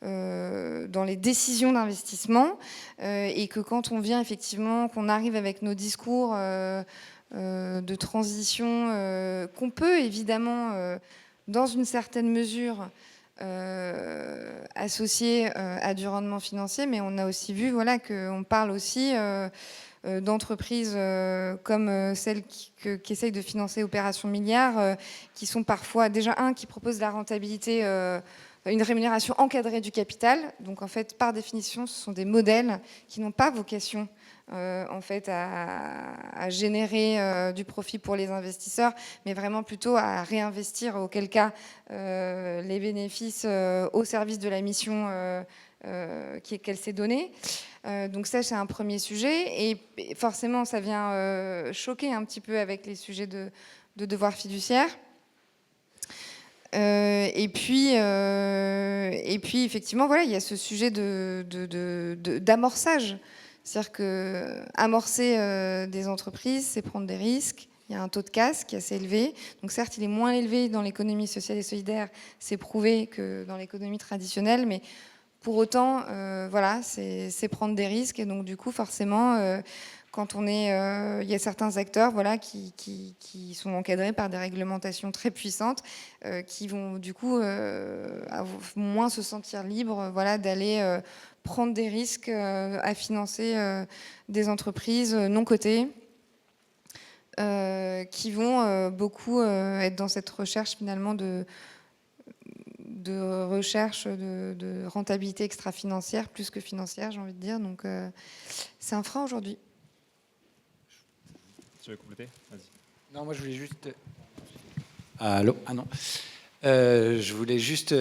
les décisions d'investissement, et que quand on vient effectivement, qu'on arrive avec nos discours de transition, qu'on peut évidemment, dans une certaine mesure, associer à du rendement financier, mais on a aussi vu, voilà, qu'on parle aussi d'entreprises comme celles qui essayent de financer Opération Milliard, qui sont parfois déjà qui proposent la rentabilité, une rémunération encadrée du capital. Donc en fait, par définition, ce sont des modèles qui n'ont pas vocation en fait à générer du profit pour les investisseurs, mais vraiment plutôt à réinvestir, auquel cas les bénéfices au service de la mission qu'elle s'est donnée. Donc ça, c'est un premier sujet, et forcément, ça vient choquer un petit peu avec les sujets de devoir fiduciaire. Et puis effectivement, voilà, il y a ce sujet d'amorçage. C'est-à-dire que amorcer des entreprises, c'est prendre des risques. Il y a un taux de casse qui est assez élevé. Donc certes, il est moins élevé dans l'économie sociale et solidaire, c'est prouvé, que dans l'économie traditionnelle, mais pour autant, voilà, c'est prendre des risques. Et donc du coup, forcément, quand on est, il y a certains acteurs, voilà, qui sont encadrés par des réglementations très puissantes, qui vont du coup moins se sentir libres, voilà, d'aller prendre des risques à financer des entreprises non cotées, qui vont beaucoup être dans cette recherche finalement de recherche de rentabilité extra-financière plus que financière, j'ai envie de dire. Donc c'est un frein aujourd'hui. Tu veux compléter ? Vas-y. Non, moi je voulais juste... Allô ? Ah non. Je voulais juste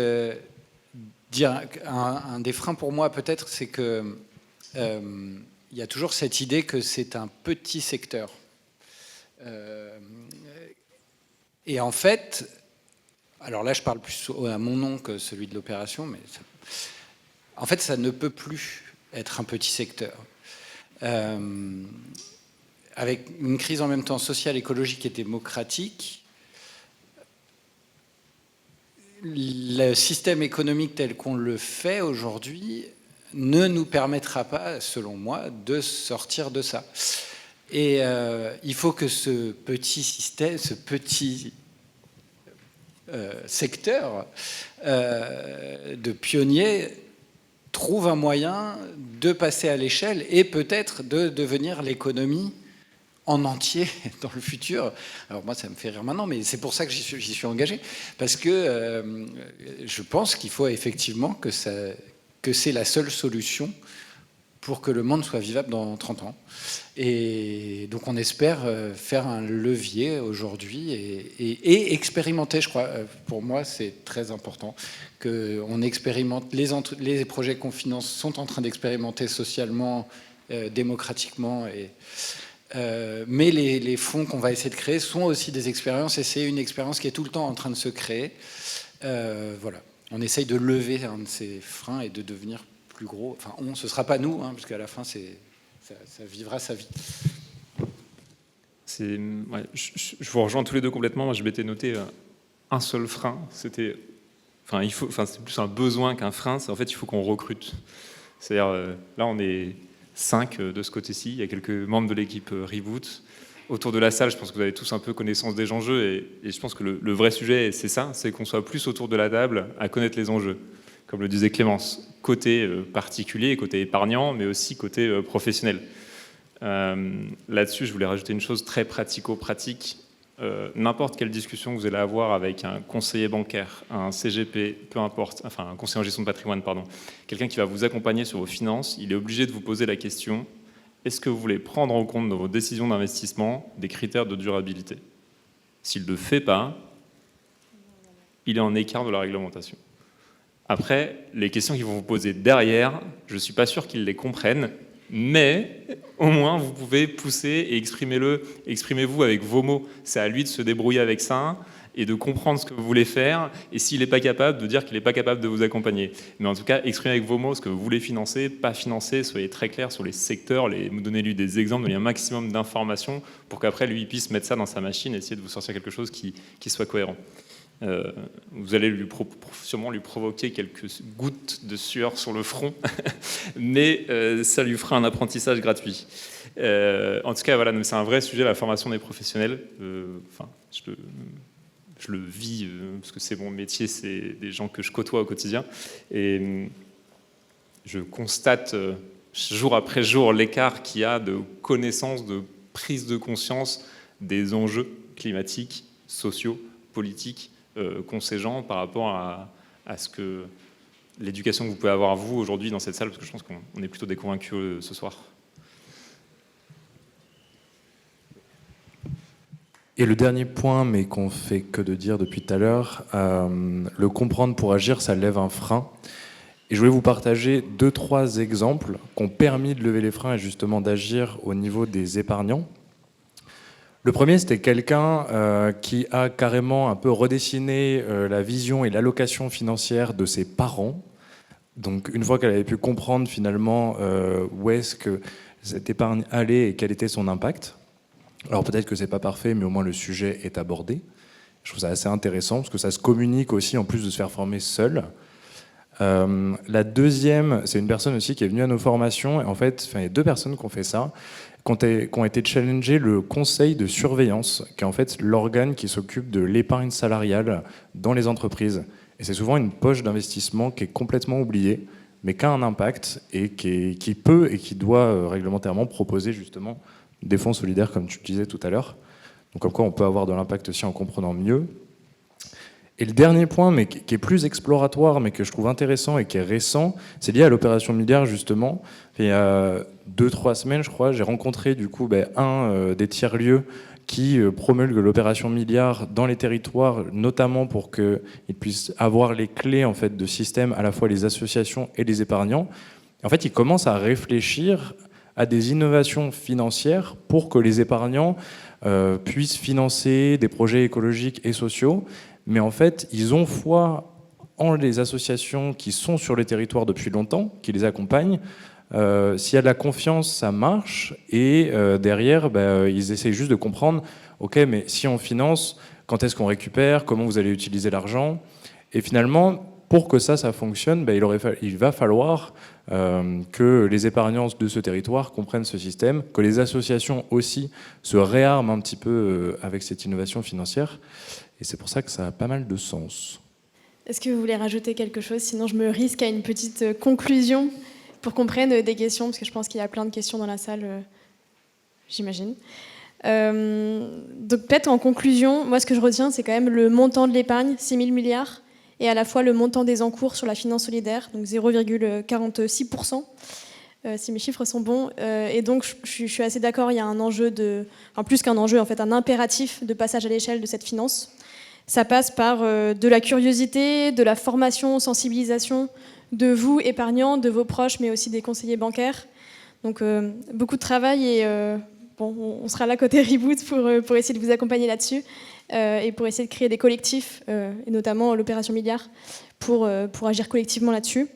dire un des freins pour moi peut-être, c'est que il y a toujours cette idée que c'est un petit secteur. Et en fait, alors là je parle plus à mon nom que celui de l'opération, mais en fait ça ne peut plus être un petit secteur. Avec une crise en même temps sociale, écologique et démocratique, le système économique tel qu'on le fait aujourd'hui ne nous permettra pas, selon moi, de sortir de ça. Et il faut que ce petit système, ce petit secteur de pionniers trouve un moyen de passer à l'échelle et peut-être de devenir l'économie en entier dans le futur. Alors moi, ça me fait rire maintenant, mais c'est pour ça que j'y suis engagé, parce que je pense qu'il faut effectivement que c'est la seule solution pour que le monde soit vivable dans 30 ans. Et donc on espère faire un levier aujourd'hui et expérimenter, je crois. Pour moi, c'est très important qu'on expérimente. Les projets qu'on finance sont en train d'expérimenter socialement, démocratiquement. Mais les fonds qu'on va essayer de créer sont aussi des expériences, et c'est une expérience qui est tout le temps en train de se créer. Voilà. On essaye de lever un de ces freins et de devenir plus gros. Enfin, ce ne sera pas nous, parce qu'à la fin, ça vivra sa vie. Ouais, je vous rejoins tous les deux complètement. Moi, je m'étais noté un seul frein. C'est plus un besoin qu'un frein. C'est en fait, il faut qu'on recrute. C'est-à-dire, là, on est 5 de ce côté-ci. Il y a quelques membres de l'équipe Reboot. Autour de la salle, je pense que vous avez tous un peu connaissance des enjeux. Et je pense que le vrai sujet, c'est ça, c'est qu'on soit plus autour de la table à connaître les enjeux. Comme le disait Clémence, côté particulier, côté épargnant, mais aussi côté professionnel. Là-dessus, je voulais rajouter une chose très pratico-pratique. N'importe quelle discussion que vous allez avoir avec un conseiller bancaire, un CGP, peu importe, enfin un conseiller en gestion de patrimoine, pardon, quelqu'un qui va vous accompagner sur vos finances, il est obligé de vous poser la question: est-ce que vous voulez prendre en compte dans vos décisions d'investissement des critères de durabilité? S'il ne le fait pas, il est en écart de la réglementation. Après, les questions qu'ils vont vous poser derrière, je ne suis pas sûr qu'ils les comprennent, mais au moins vous pouvez pousser et exprimez-vous avec vos mots. C'est à lui de se débrouiller avec ça et de comprendre ce que vous voulez faire, et s'il n'est pas capable, de dire qu'il n'est pas capable de vous accompagner. Mais en tout cas, exprimez avec vos mots ce que vous voulez financer, pas financer, soyez très clair sur les secteurs, donnez-lui des exemples, donnez un maximum d'informations pour qu'après, lui, il puisse mettre ça dans sa machine et essayer de vous sortir quelque chose qui soit cohérent. Vous allez sûrement lui provoquer quelques gouttes de sueur sur le front, mais ça lui fera un apprentissage gratuit. En tout cas, voilà, c'est un vrai sujet, la formation des professionnels. Je le vis parce que c'est mon métier, c'est des gens que je côtoie au quotidien, et je constate jour après jour l'écart qu'il y a de connaissance, de prise de conscience des enjeux climatiques, sociaux, politiques qu'ont ces gens par rapport à ce que l'éducation que vous pouvez avoir vous aujourd'hui dans cette salle, parce que je pense qu'on est plutôt des convaincus ce soir. Et le dernier point, mais qu'on fait que de dire depuis tout à l'heure, le comprendre pour agir, ça lève un frein. Et je voulais vous partager 2-3 exemples qui ont permis de lever les freins et justement d'agir au niveau des épargnants. Le premier, c'était quelqu'un qui a carrément un peu redessiné la vision et l'allocation financière de ses parents. Donc une fois qu'elle avait pu comprendre finalement où est-ce que cette épargne allait et quel était son impact. Alors peut-être que c'est pas parfait, mais au moins le sujet est abordé. Je trouve ça assez intéressant parce que ça se communique aussi en plus de se faire former seul. La deuxième, c'est une personne aussi qui est venue à nos formations. Et en fait, il y a 2 personnes qui ont fait ça, qui ont été challengées le conseil de surveillance, qui est en fait l'organe qui s'occupe de l'épargne salariale dans les entreprises. Et c'est souvent une poche d'investissement qui est complètement oubliée, mais qui a un impact et qui peut et qui doit réglementairement proposer justement des fonds solidaires, comme tu le disais tout à l'heure. Donc comme quoi on peut avoir de l'impact aussi en comprenant mieux. Et le dernier point, mais qui est plus exploratoire, mais que je trouve intéressant et qui est récent, c'est lié à l'opération Milliard, justement. Il y a 2-3 semaines, je crois, j'ai rencontré du coup un des tiers-lieux qui promulgue l'opération Milliard dans les territoires, notamment pour qu'ils puissent avoir les clés en fait, de système, à la fois les associations et les épargnants. En fait, ils commencent à réfléchir à des innovations financières pour que les épargnants puissent financer des projets écologiques et sociaux. Mais en fait, ils ont foi en les associations qui sont sur les territoires depuis longtemps, qui les accompagnent. S'il y a de la confiance, ça marche. Et derrière, ils essayent juste de comprendre, OK, mais si on finance, quand est-ce qu'on récupère? Comment vous allez utiliser l'argent? Et finalement, pour que ça fonctionne, il va falloir que les épargnants de ce territoire comprennent ce système, que les associations aussi se réarment un petit peu avec cette innovation financière. Et c'est pour ça que ça a pas mal de sens. Est-ce que vous voulez rajouter quelque chose? Sinon, je me risque à une petite conclusion pour qu'on prenne des questions, parce que je pense qu'il y a plein de questions dans la salle, j'imagine. Donc peut-être en conclusion, moi ce que je retiens, c'est quand même le montant de l'épargne, 6 000 milliards, et à la fois le montant des encours sur la finance solidaire, donc 0,46%, si mes chiffres sont bons. Et donc je suis assez d'accord, il y a un enjeu plus qu'un enjeu, en fait, un impératif de passage à l'échelle de cette finance. Ça passe par de la curiosité, de la formation, sensibilisation de vous, épargnants, de vos proches, mais aussi des conseillers bancaires. Donc beaucoup de travail et on sera là côté Reboot pour essayer de vous accompagner là-dessus et pour essayer de créer des collectifs, et notamment l'opération Milliard, pour agir collectivement là-dessus.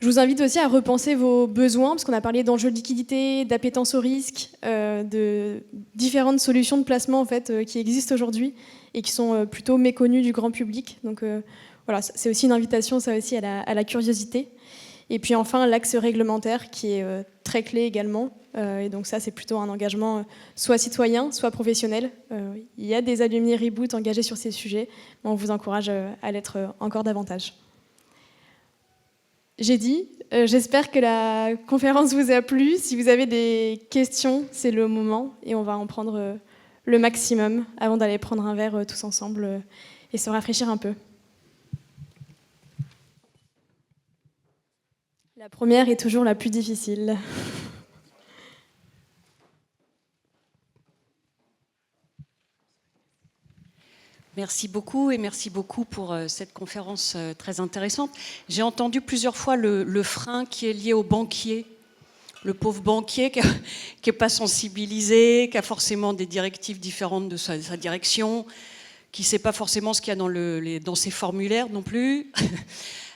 Je vous invite aussi à repenser vos besoins, parce qu'on a parlé d'enjeux de liquidité, d'appétence au risque, de différentes solutions de placement en fait, qui existent aujourd'hui et qui sont plutôt méconnues du grand public. Donc voilà, c'est aussi une invitation, ça aussi, à la curiosité. Et puis enfin, l'axe réglementaire qui est très clé également. Et donc ça, c'est plutôt un engagement soit citoyen, soit professionnel. Il y a des alumni Reboot engagés sur ces sujets. On vous encourage à l'être encore davantage. J'ai dit, j'espère que la conférence vous a plu. Si vous avez des questions, c'est le moment. Et on va en prendre le maximum avant d'aller prendre un verre tous ensemble et se rafraîchir un peu. La première est toujours la plus difficile. Merci beaucoup et merci beaucoup pour cette conférence très intéressante. J'ai entendu plusieurs fois le frein qui est lié au banquier, le pauvre banquier qui n'est pas sensibilisé, qui a forcément des directives différentes de sa direction, qui ne sait pas forcément ce qu'il y a dans ses formulaires non plus.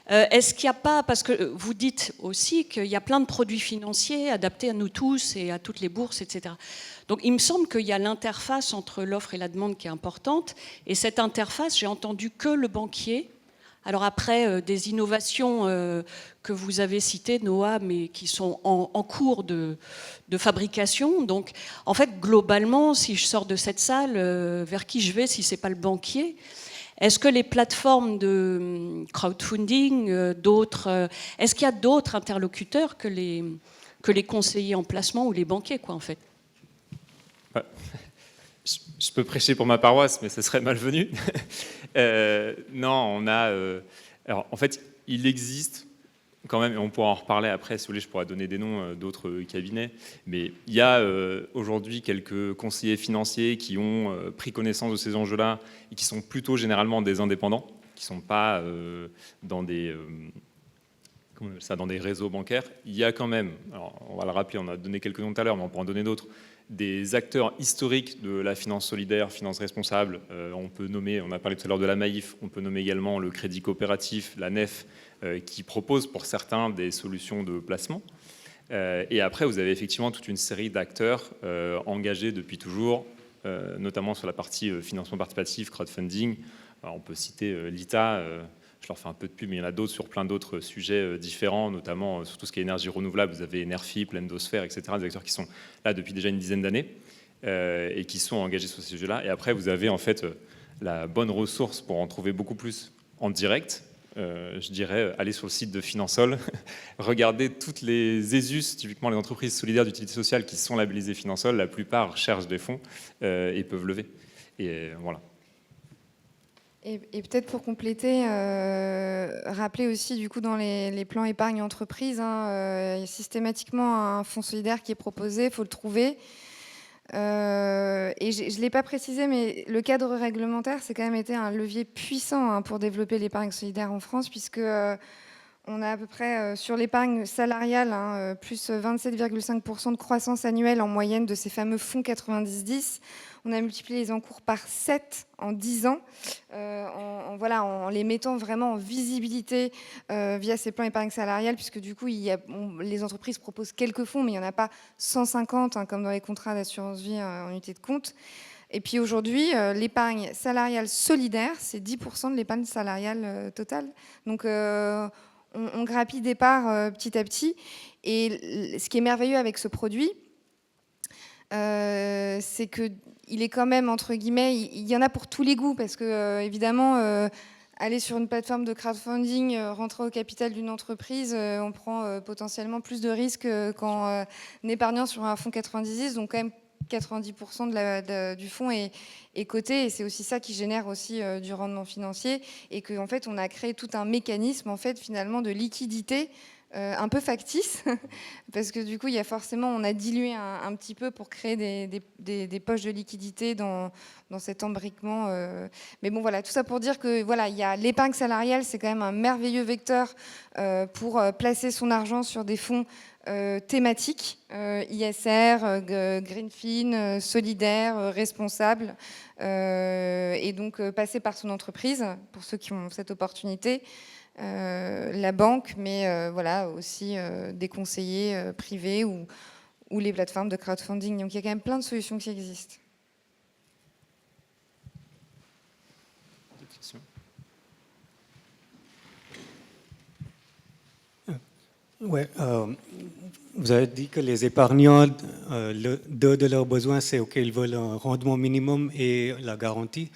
Est-ce qu'il n'y a pas, parce que vous dites aussi qu'il y a plein de produits financiers adaptés à nous tous et à toutes les bourses, etc. Donc il me semble qu'il y a l'interface entre l'offre et la demande qui est importante. Et cette interface, j'ai entendu que le banquier. Alors après, des innovations que vous avez citées, Noah, mais qui sont en cours de fabrication. Donc en fait, globalement, si je sors de cette salle, vers qui je vais si ce n'est pas le banquier ? Est-ce que les plateformes de crowdfunding, est-ce qu'il y a d'autres interlocuteurs que les conseillers en placement ou les banquiers, quoi, en fait ? Je peux prêcher pour ma paroisse, mais ce serait malvenu. Non, on a... alors, en fait, il existe quand même, et on pourra en reparler après, si vous voulez, je pourrais donner des noms d'autres cabinets, mais il y a aujourd'hui quelques conseillers financiers qui ont pris connaissance de ces enjeux-là et qui sont plutôt généralement des indépendants, qui ne sont pas dans des réseaux bancaires. Il y a quand même, alors on va le rappeler, on a donné quelques noms tout à l'heure, mais on peut en donner d'autres, des acteurs historiques de la finance solidaire, finance responsable. On peut nommer, on a parlé tout à l'heure de la Maïf, on peut nommer également le Crédit Coopératif, la Nef, qui propose pour certains des solutions de placement. Et après, vous avez effectivement toute une série d'acteurs engagés depuis toujours, notamment sur la partie financement participatif, crowdfunding. Alors, on peut citer l'ITA, je leur fais un peu de pub, mais il y en a d'autres sur plein d'autres sujets différents, notamment sur tout ce qui est énergie renouvelable. Vous avez Enerfi, Plendosphère, etc., des acteurs qui sont là depuis déjà une dizaine d'années et qui sont engagés sur ces sujets-là. Et après, vous avez en fait la bonne ressource pour en trouver beaucoup plus en direct. Je dirais, aller sur le site de Finansol, regarder toutes les ESUS, typiquement les entreprises solidaires d'utilité sociale qui sont labellisées Finansol, la plupart cherchent des fonds et peuvent lever. Et voilà. Et peut-être pour compléter, rappeler aussi du coup dans les plans épargne entreprise, il y a systématiquement un fonds solidaire qui est proposé, il faut le trouver. Et je ne l'ai pas précisé, mais le cadre réglementaire, c'est quand même été un levier puissant pour développer l'épargne solidaire en France, puisque on a à peu près sur l'épargne salariale plus 27,5% de croissance annuelle en moyenne de ces fameux fonds 90-10. On a multiplié les encours par 7 en 10 ans, en les mettant vraiment en visibilité via ces plans épargne salariale, puisque du coup, les entreprises proposent quelques fonds, mais il n'y en a pas 150, comme dans les contrats d'assurance vie en unité de compte. Et puis aujourd'hui, l'épargne salariale solidaire, c'est 10% de l'épargne salariale totale. Donc, on grappille des parts petit à petit. Et ce qui est merveilleux avec ce produit, c'est qu'il est quand même, entre guillemets, il y en a pour tous les goûts, parce que évidemment, aller sur une plateforme de crowdfunding, rentrer au capital d'une entreprise, on prend potentiellement plus de risques qu'en épargnant sur un fonds 90, donc quand même 90% du fonds est coté, et c'est aussi ça qui génère aussi du rendement financier, et qu'en fait on a créé tout un mécanisme en fait finalement de liquidité un peu factice parce que du coup on a dilué un petit peu pour créer des poches de liquidité dans cet embriquement. Mais bon voilà, tout ça pour dire que voilà, il y a l'épargne salariale, c'est quand même un merveilleux vecteur pour placer son argent sur des fonds thématiques, ISR, Greenfin, solidaire, responsable, et donc passer par son entreprise pour ceux qui ont cette opportunité. La banque, mais voilà, aussi des conseillers privés ou les plateformes de crowdfunding. Donc il y a quand même plein de solutions qui existent. Ouais, vous avez dit que les épargnants, deux de leurs besoins, c'est OK, ils veulent un rendement minimum et la garantie.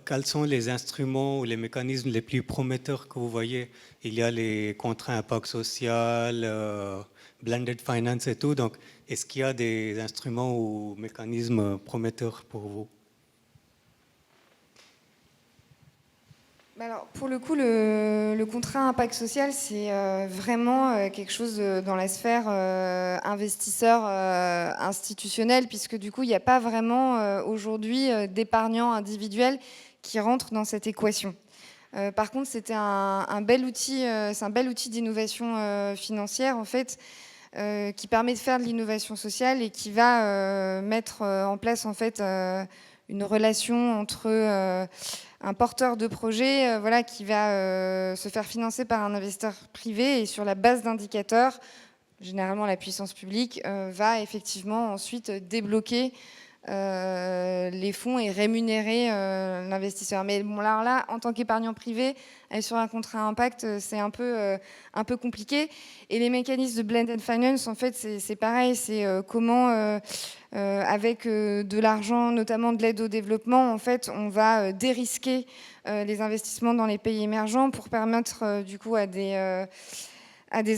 Quels sont les instruments ou les mécanismes les plus prometteurs que vous voyez? Il y a les contrats impact social, blended finance et tout. Donc, est-ce qu'il y a des instruments ou mécanismes prometteurs pour vous? Alors, pour le coup, le contrat impact social, c'est vraiment quelque chose dans la sphère investisseur institutionnel, puisque du coup, il n'y a pas vraiment aujourd'hui d'épargnants individuels qui rentrent dans cette équation. Par contre, c'était un bel outil, c'est un bel outil d'innovation financière, en fait, qui permet de faire de l'innovation sociale et qui va mettre en place, en fait, une relation entre un porteur de projet voilà, qui va se faire financer par un investisseur privé, et sur la base d'indicateurs, généralement la puissance publique, va effectivement ensuite débloquer les fonds et rémunérer l'investisseur. Mais bon, là, en tant qu'épargnant privé, aller sur un contrat impact, c'est un peu compliqué. Et les mécanismes de blended finance, en fait, c'est pareil. C'est comment, avec de l'argent, notamment de l'aide au développement, en fait, on va dérisquer les investissements dans les pays émergents pour permettre, du coup, à des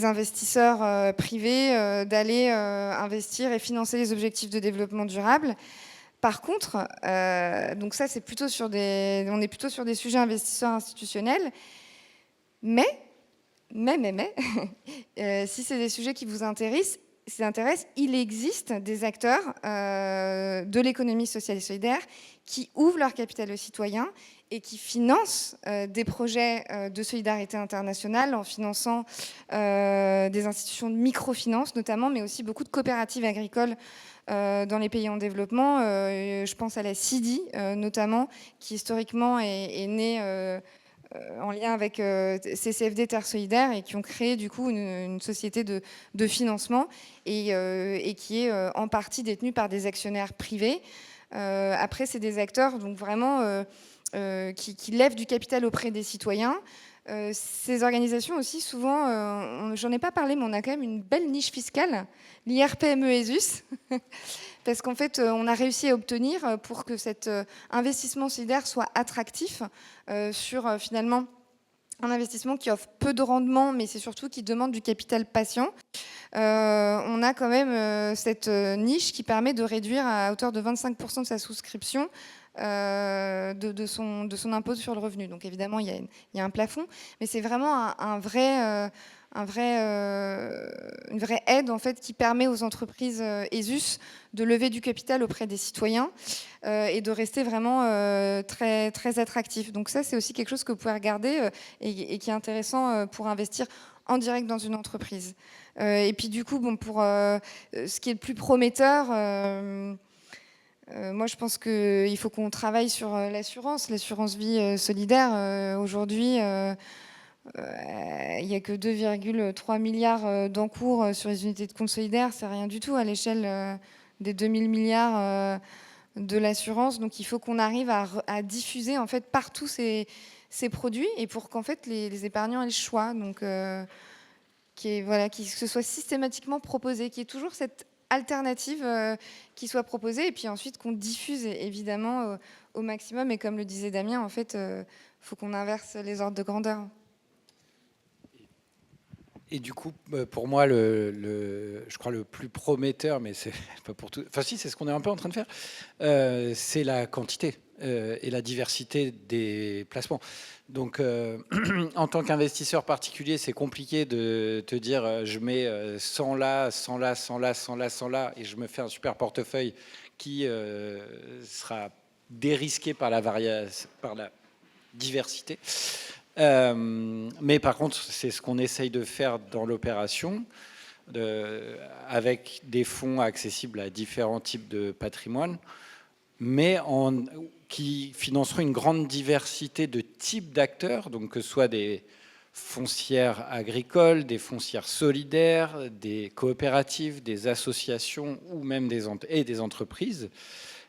investisseurs privés d'aller investir et financer les objectifs de développement durable. Par contre, donc ça, on est plutôt sur des sujets investisseurs institutionnels, mais si c'est des sujets qui vous intéressent, il existe des acteurs de l'économie sociale et solidaire qui ouvrent leur capital aux citoyens et qui financent des projets de solidarité internationale en finançant des institutions de microfinance notamment, mais aussi beaucoup de coopératives agricoles dans les pays en développement. Je pense à la CIDI notamment, qui historiquement est née en lien avec CCFD Terre Solidaire, et qui ont créé du coup une société de financement et qui est en partie détenue par des actionnaires privés. Après, c'est des acteurs donc vraiment qui lèvent du capital auprès des citoyens. Ces organisations aussi, souvent, j'en ai pas parlé, mais on a quand même une belle niche fiscale, l'IRPME-ESUS, parce qu'en fait, on a réussi à obtenir pour que cet investissement solidaire soit attractif sur finalement un investissement qui offre peu de rendement, mais c'est surtout qui demande du capital patient. On a quand même cette niche qui permet de réduire à hauteur de 25% de sa souscription de son impôt sur le revenu. Donc évidemment, il y a un plafond, mais c'est vraiment une vraie aide en fait, qui permet aux entreprises ESUS de lever du capital auprès des citoyens et de rester vraiment très, très attractif. Donc ça, c'est aussi quelque chose que vous pouvez regarder et qui est intéressant pour investir en direct dans une entreprise. Et puis du coup, bon, pour ce qui est le plus prometteur, moi je pense qu'il faut qu'on travaille sur l'assurance vie solidaire. Aujourd'hui, il n'y a que 2,3 milliards d'encours sur les unités de compte solidaire. C'est rien du tout à l'échelle des 2000 milliards de l'assurance. Donc il faut qu'on arrive à diffuser en fait partout ces produits, et pour qu'en fait les épargnants aient le choix. Donc que ce soit systématiquement proposé, qu'il y ait toujours cette alternative qui soit proposée, et puis ensuite qu'on diffuse évidemment au maximum. Et comme le disait Damien, en fait, faut qu'on inverse les ordres de grandeur. Et du coup, pour moi, je crois le plus prometteur, mais c'est pas pour tout. Enfin, si, c'est ce qu'on est un peu en train de faire. C'est la quantité et la diversité des placements. Donc, en tant qu'investisseur particulier, c'est compliqué de te dire je mets 100 là, 100 là, 100 là, 100 là, 100 là, et je me fais un super portefeuille qui sera dérisqué par la diversité. Mais par contre, c'est ce qu'on essaye de faire dans l'opération, avec des fonds accessibles à différents types de patrimoine, mais qui financeront une grande diversité de types d'acteurs, donc que ce soit des foncières agricoles, des foncières solidaires, des coopératives, des associations ou même des entreprises.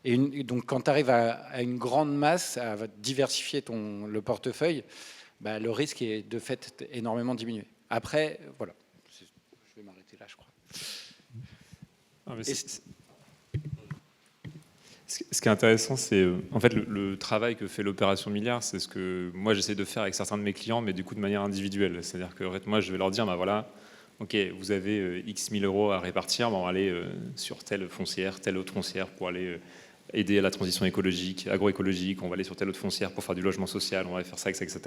Et donc quand tu arrives à une grande masse, à diversifier le portefeuille, bah, le risque est de fait énormément diminué. Après, voilà, je vais m'arrêter là, je crois. Ah, ce qui est intéressant, c'est en fait le travail que fait l'opération milliard, c'est ce que moi j'essaie de faire avec certains de mes clients, mais du coup de manière individuelle. C'est-à-dire que moi je vais leur dire, bah voilà, ok, vous avez X 1000 euros à répartir, bah, on va aller sur telle foncière, telle autre foncière pour aller aider à la transition écologique, agroécologique, on va aller sur telle autre foncière pour faire du logement social, on va faire ça, etc.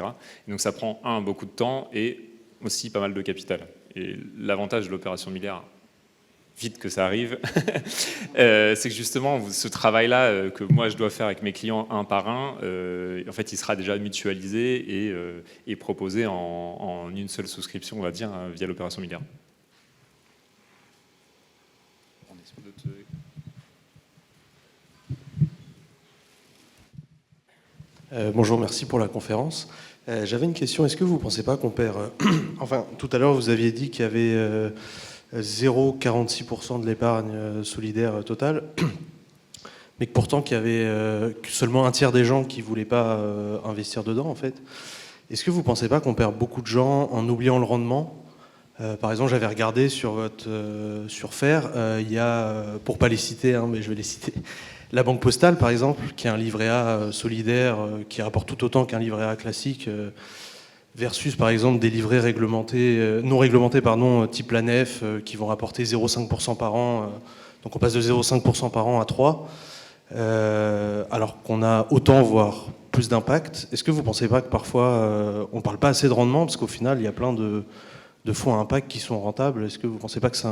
Et donc ça prend beaucoup de temps et aussi pas mal de capital. Et l'avantage de l'opération milliard, vite que ça arrive, c'est que justement ce travail-là que moi je dois faire avec mes clients un par un, en fait il sera déjà mutualisé et proposé en une seule souscription, on va dire, via l'opération milliard. Bonjour, merci pour la conférence. J'avais une question, est-ce que vous ne pensez pas qu'on perd... Enfin, tout à l'heure, vous aviez dit qu'il y avait 0,46% de l'épargne solidaire totale, mais que pourtant qu'il y avait seulement un tiers des gens qui ne voulaient pas investir dedans, en fait. Est-ce que vous ne pensez pas qu'on perd beaucoup de gens en oubliant le rendement ? Par exemple, j'avais regardé sur votre sur Faire, il y a, pour ne pas les citer, hein, mais je vais les citer, la Banque Postale, par exemple, qui est un livret A solidaire, qui rapporte tout autant qu'un livret A classique, versus, par exemple, des livrets réglementés, non réglementés, pardon, type la Nef, qui vont rapporter 0,5% par an. Donc on passe de 0,5% par an à 3%, alors qu'on a autant, voire plus d'impact. Est-ce que vous ne pensez pas que parfois, on ne parle pas assez de rendement, parce qu'au final, il y a plein de fonds à impact qui sont rentables? Est-ce que vous ne pensez pas que c'est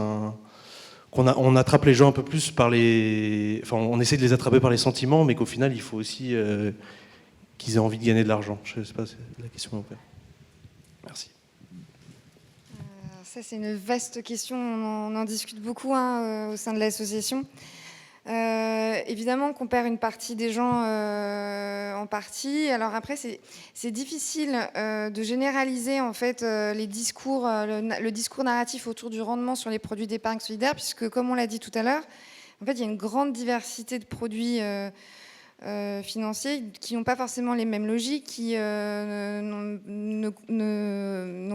qu'on attrape les gens un peu plus par les... Enfin, on essaie de les attraper par les sentiments, mais qu'au final, il faut aussi qu'ils aient envie de gagner de l'argent? Je ne sais pas, c'est la question. En fait. Merci. Ça, c'est une vaste question. On en discute beaucoup au sein de l'association. Évidemment qu'on perd une partie des gens en partie. Alors après, c'est difficile de généraliser en fait les discours, le discours narratif autour du rendement sur les produits d'épargne solidaire, puisque comme on l'a dit tout à l'heure, en fait, il y a une grande diversité de produits financiers qui n'ont pas forcément les mêmes logiques, qui n'ont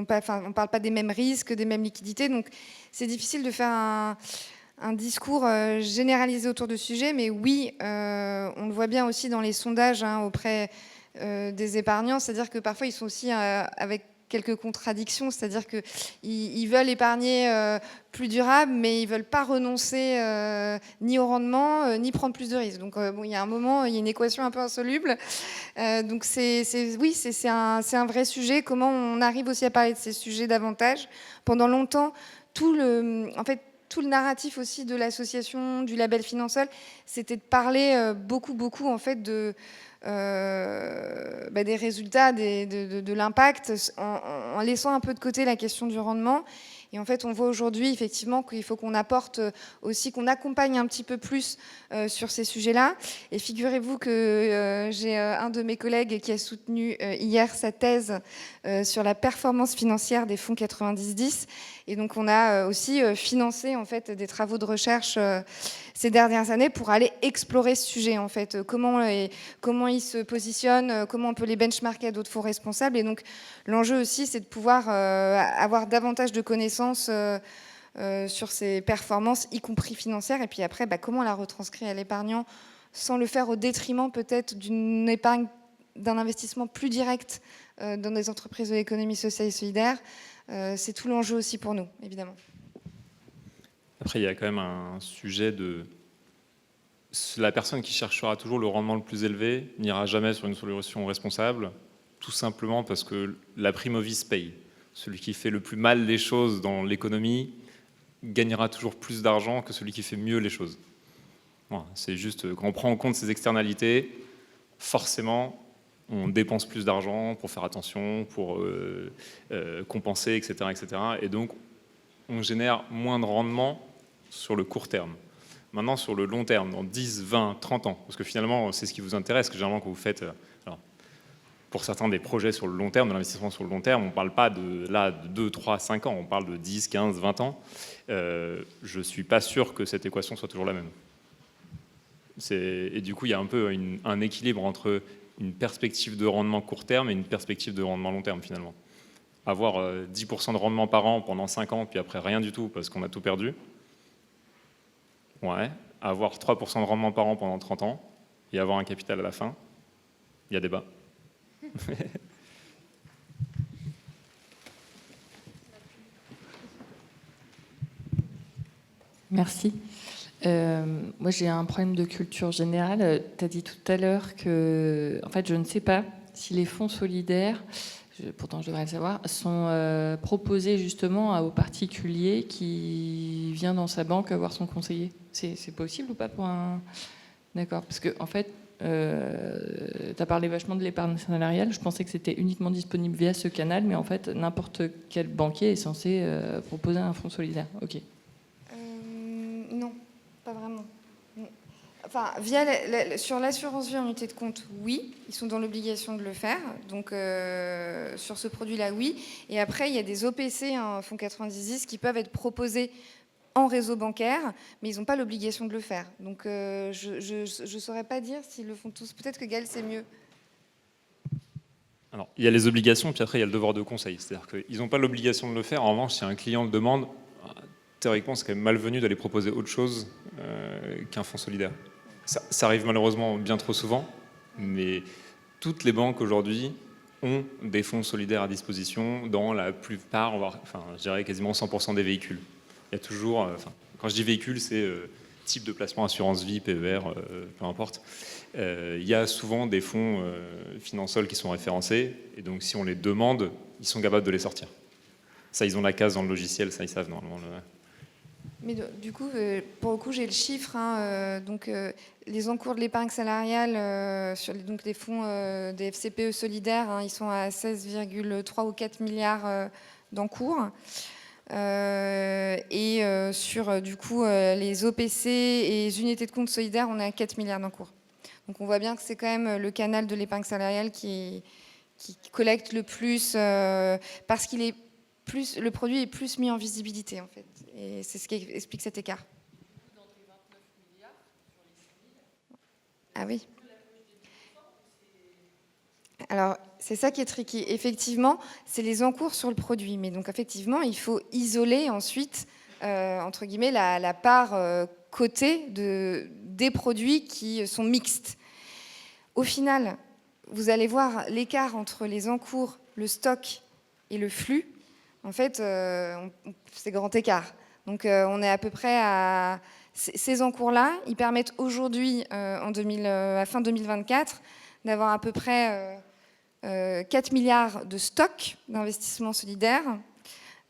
pas, enfin, on ne parle pas des mêmes risques, des mêmes liquidités, donc c'est difficile de faire un discours généralisé autour du sujet, mais oui, on le voit bien aussi dans les sondages auprès des épargnants, c'est-à-dire que parfois ils sont aussi avec quelques contradictions, c'est-à-dire qu'ils veulent épargner plus durable, mais ils ne veulent pas renoncer ni au rendement, ni prendre plus de risques. Donc bon, il y a un moment, il y a une équation un peu insoluble. Donc oui, c'est un vrai sujet. Comment on arrive aussi à parler de ces sujets davantage? Pendant longtemps, tout le narratif aussi de l'association, du label Finansol, c'était de parler beaucoup en fait des résultats, de l'impact, en laissant un peu de côté la question du rendement. Et en fait, on voit aujourd'hui effectivement qu'il faut qu'on apporte aussi, qu'on accompagne un petit peu plus sur ces sujets-là. Et figurez-vous que j'ai un de mes collègues qui a soutenu hier sa thèse sur la performance financière des fonds 90-10. Et donc, on a aussi financé en fait des travaux de recherche ces dernières années pour aller explorer ce sujet en fait. Comment ils se positionnent, comment on peut les benchmarker à d'autres fonds responsables. Et donc, l'enjeu aussi, c'est de pouvoir avoir davantage de connaissances sur ces performances, y compris financières. Et puis après, comment la retranscrire à l'épargnant sans le faire au détriment peut-être d'une épargne, d'un investissement plus direct dans des entreprises de l'économie sociale et solidaire. C'est tout l'enjeu aussi pour nous, évidemment. Après, il y a quand même un sujet de... La personne qui cherchera toujours le rendement le plus élevé n'ira jamais sur une solution responsable, tout simplement parce que la prime au vice paye. Celui qui fait le plus mal les choses dans l'économie gagnera toujours plus d'argent que celui qui fait mieux les choses. Voilà, c'est juste, quand on prend en compte ces externalités, forcément, on dépense plus d'argent pour faire attention, pour compenser, etc., etc. Et donc, on génère moins de rendement sur le court terme. Maintenant, sur le long terme, dans 10, 20, 30 ans, parce que finalement, c'est ce qui vous intéresse, que généralement, quand vous faites, alors, pour certains des projets sur le long terme, de l'investissement sur le long terme, on ne parle pas de 2, 3, 5 ans, on parle de 10, 15, 20 ans. Je ne suis pas sûr que cette équation soit toujours la même. Et du coup, il y a un peu un équilibre entre une perspective de rendement court terme et une perspective de rendement long terme, finalement. Avoir 10% de rendement par an pendant 5 ans, puis après rien du tout, parce qu'on a tout perdu. Ouais. Avoir 3% de rendement par an pendant 30 ans, et avoir un capital à la fin, il y a débat. Merci. Moi, j'ai un problème de culture générale. Tu as dit tout à l'heure que, en fait, je ne sais pas si les fonds solidaires, pourtant je devrais le savoir, sont proposés justement aux particuliers qui vient dans sa banque voir son conseiller. C'est possible ou pas pour un... D'accord. Parce que, en fait, tu as parlé vachement de l'épargne salariale. Je pensais que c'était uniquement disponible via ce canal, mais en fait, n'importe quel banquier est censé proposer un fonds solidaire. Ok. Non, pas vraiment. Enfin, sur l'assurance vie en unité de compte, oui, ils sont dans l'obligation de le faire. Donc, sur ce produit-là, oui. Et après, il y a des OPC, fonds 90 qui peuvent être proposés en réseau bancaire, mais ils n'ont pas l'obligation de le faire. Donc, je ne saurais pas dire s'ils le font tous. Peut-être que Gaël, c'est mieux. Alors, il y a les obligations, puis après, il y a le devoir de conseil. C'est-à-dire qu'ils n'ont pas l'obligation de le faire. En revanche, si un client le demande, théoriquement, c'est quand même malvenu d'aller proposer autre chose qu'un fonds solidaire. Ça arrive malheureusement bien trop souvent, mais toutes les banques aujourd'hui ont des fonds solidaires à disposition dans la plupart, enfin, je dirais quasiment 100% des véhicules. Il y a toujours, quand je dis véhicule, c'est type de placement, assurance vie, PER, peu importe. Il y a souvent des fonds Finansol qui sont référencés, et donc si on les demande, ils sont capables de les sortir. Ça, ils ont la case dans le logiciel, ça, ils savent normalement. Mais du coup, pour le coup, j'ai le chiffre. Donc, les encours de l'épargne salariale sur donc les fonds des FCPE solidaires, ils sont à 16,3 ou 4 milliards d'encours. Et sur du coup les OPC et les unités de compte solidaires, on est à 4 milliards d'encours. Donc, on voit bien que c'est quand même le canal de l'épargne salariale qui collecte le plus parce qu'il est plus, le produit est plus mis en visibilité en fait. Et c'est ce qui explique cet écart. Ah oui. Alors, c'est ça qui est tricky. Effectivement, c'est les encours sur le produit. Mais donc, effectivement, il faut isoler ensuite, entre guillemets, la part cotée des produits qui sont mixtes. Au final, vous allez voir l'écart entre les encours, le stock et le flux. En fait, c'est grand écart. Donc, on est à peu près à... Ces encours-là, ils permettent aujourd'hui, à fin 2024, d'avoir à peu près 4 milliards de stock d'investissement solidaire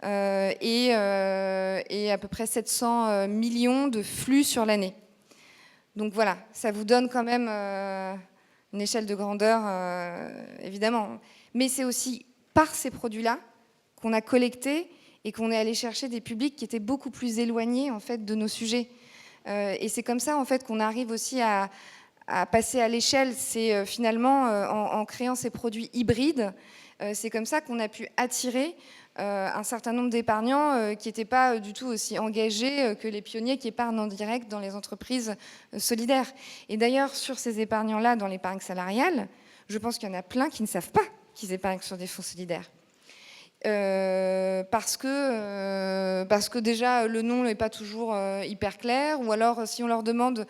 et à peu près 700 millions de flux sur l'année. Donc voilà, ça vous donne quand même une échelle de grandeur, évidemment. Mais c'est aussi par ces produits-là qu'on a collecté et qu'on est allé chercher des publics qui étaient beaucoup plus éloignés en fait de nos sujets. Et c'est comme ça en fait qu'on arrive aussi à passer à l'échelle. C'est finalement en créant ces produits hybrides, c'est comme ça qu'on a pu attirer un certain nombre d'épargnants qui n'étaient pas du tout aussi engagés que les pionniers qui épargnent en direct dans les entreprises solidaires. Et d'ailleurs, sur ces épargnants-là, dans l'épargne salariale, je pense qu'il y en a plein qui ne savent pas qu'ils épargnent sur des fonds solidaires. Parce que déjà le nom n'est pas toujours hyper clair, ou alors si on leur demande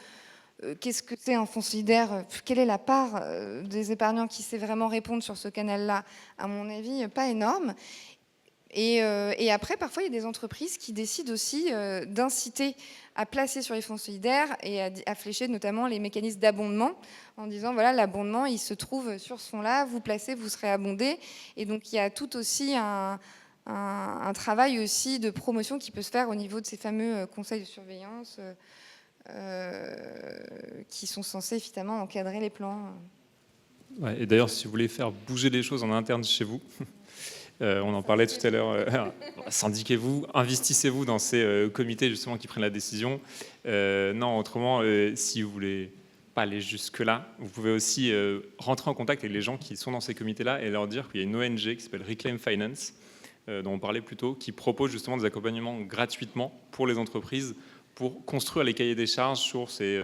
qu'est-ce que c'est un fonds solidaire, quelle est la part des épargnants qui sait vraiment répondre sur ce canal-là, à mon avis pas énorme. Et après, parfois, il y a des entreprises qui décident aussi d'inciter à placer sur les fonds solidaires et à flécher notamment les mécanismes d'abondement en disant, voilà, l'abondement, il se trouve sur ce fonds-là, vous placez, vous serez abondé. Et donc, il y a tout aussi un travail aussi de promotion qui peut se faire au niveau de ces fameux conseils de surveillance qui sont censés, finalement, encadrer les plans. Ouais, et d'ailleurs, si vous voulez faire bouger les choses en interne chez vous, on en parlait tout à l'heure, syndiquez-vous, investissez-vous dans ces comités justement qui prennent la décision. Non, autrement, si vous voulez pas aller jusque-là, vous pouvez aussi rentrer en contact avec les gens qui sont dans ces comités-là et leur dire qu'il y a une ONG qui s'appelle Reclaim Finance, dont on parlait plus tôt, qui propose justement des accompagnements gratuitement pour les entreprises pour construire les cahiers des charges sur ces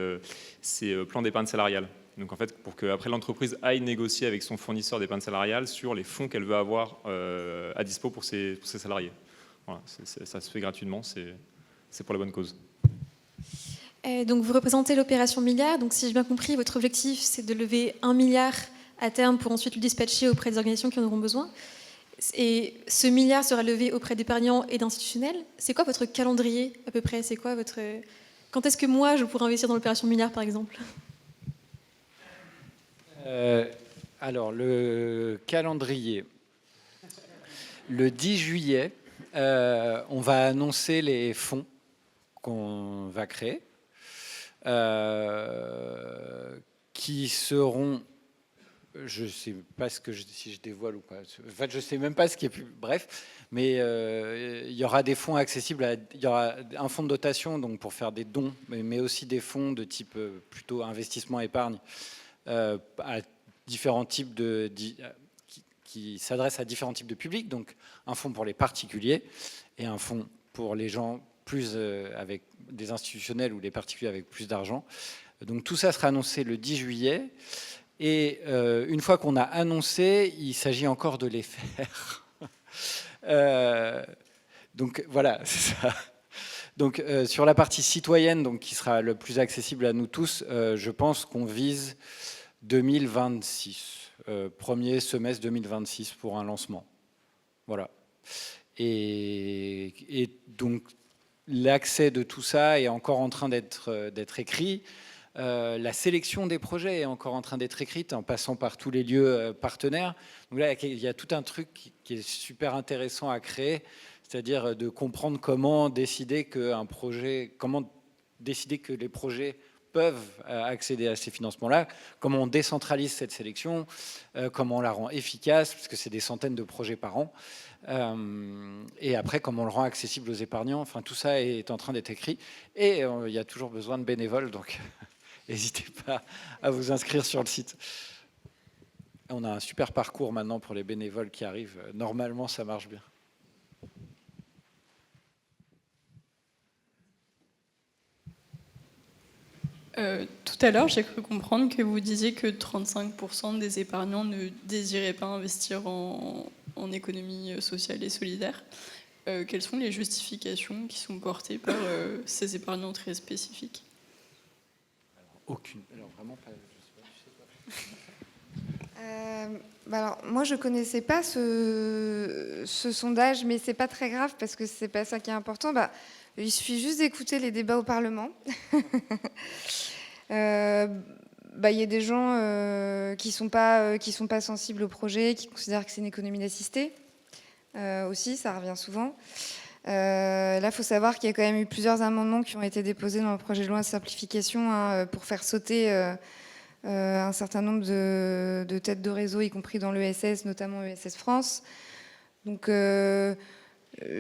plans d'épargne salariale. Donc en fait, pour qu'après l'entreprise aille négocier avec son fournisseur d'épargne salariale sur les fonds qu'elle veut avoir à dispo pour ses salariés. Voilà, ça se fait gratuitement, c'est pour la bonne cause. Et donc vous représentez l'opération milliard, donc si j'ai bien compris, votre objectif c'est de lever 1 milliard à terme pour ensuite le dispatcher auprès des organisations qui en auront besoin. Et ce milliard sera levé auprès d'épargnants et d'institutionnels. C'est quoi votre calendrier à peu près? C'est quoi votre... Quand est-ce que moi je pourrais investir dans l'opération milliard par exemple? Alors, le calendrier. Le 10 juillet, on va annoncer les fonds qu'on va créer, qui seront... Je ne sais pas si je dévoile ou pas. En fait, je ne sais même pas ce qui est plus... Bref, mais il y aura des fonds accessibles. Il y aura un fonds de dotation donc pour faire des dons, mais aussi des fonds de type plutôt investissement épargne, à différents types qui s'adressent à différents types de publics, donc un fonds pour les particuliers et un fonds pour les gens plus avec des institutionnels ou les particuliers avec plus d'argent. Donc tout ça sera annoncé le 10 juillet et une fois qu'on a annoncé, il s'agit encore de les faire. Donc voilà, c'est ça. Donc sur la partie citoyenne, donc qui sera le plus accessible à nous tous, je pense qu'on vise 2026, premier semestre 2026 pour un lancement. Voilà. Et donc l'accès de tout ça est encore en train d'être écrit. La sélection des projets est encore en train d'être écrite en passant par tous les lieux partenaires. Donc là, il y a tout un truc qui est super intéressant à créer, c'est-à-dire de comprendre comment décider que les projets peuvent accéder à ces financements-là, comment on décentralise cette sélection, comment on la rend efficace, parce que c'est des centaines de projets par an, et après comment on le rend accessible aux épargnants. Enfin, tout ça est en train d'être écrit, et il y a toujours besoin de bénévoles, donc n'hésitez pas à vous inscrire sur le site. On a un super parcours maintenant pour les bénévoles qui arrivent. Normalement, ça marche bien. Tout à l'heure, j'ai cru comprendre que vous disiez que 35% des épargnants ne désiraient pas investir en économie sociale et solidaire. Quelles sont les justifications qui sont portées par ces épargnants très spécifiques? Aucune. Alors vraiment pas. Alors, moi, je ne connaissais pas ce sondage, mais ce n'est pas très grave parce que ce n'est pas ça qui est important. Il suffit juste d'écouter les débats au Parlement. Il y a des gens qui sont pas sensibles au projet, qui considèrent que c'est une économie d'assister. Aussi, ça revient souvent. Là, il faut savoir qu'il y a quand même eu plusieurs amendements qui ont été déposés dans le projet de loi de simplification pour faire sauter un certain nombre de têtes de réseau, y compris dans l'ESS, notamment ESS France. Donc,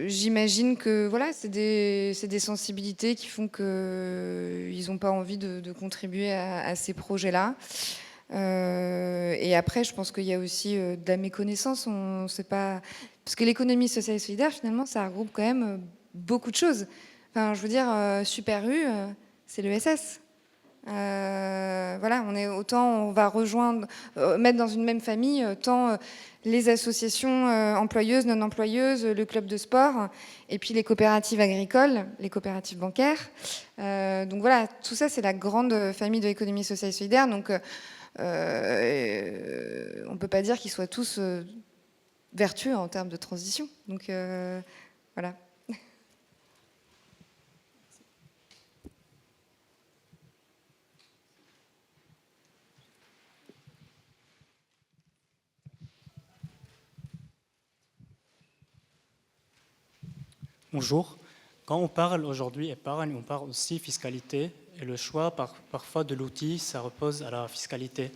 j'imagine que voilà, c'est des sensibilités qui font qu'ils n'ont pas envie de contribuer à ces projets-là. Et après, je pense qu'il y a aussi de la méconnaissance. On sait pas, parce que l'économie sociale et solidaire, finalement, ça regroupe quand même beaucoup de choses. Enfin, je veux dire, Super U, c'est l'ESS. Voilà, on va rejoindre, mettre dans une même famille tant les associations employeuses, non employeuses, le club de sport, et puis les coopératives agricoles, les coopératives bancaires. Donc voilà, tout ça, c'est la grande famille de l'économie sociale et solidaire. Donc on ne peut pas dire qu'ils soient tous vertueux en termes de transition. Donc voilà. Bonjour. Quand on parle aujourd'hui épargne, on parle aussi fiscalité. Et le choix parfois de l'outil, ça repose à la fiscalité.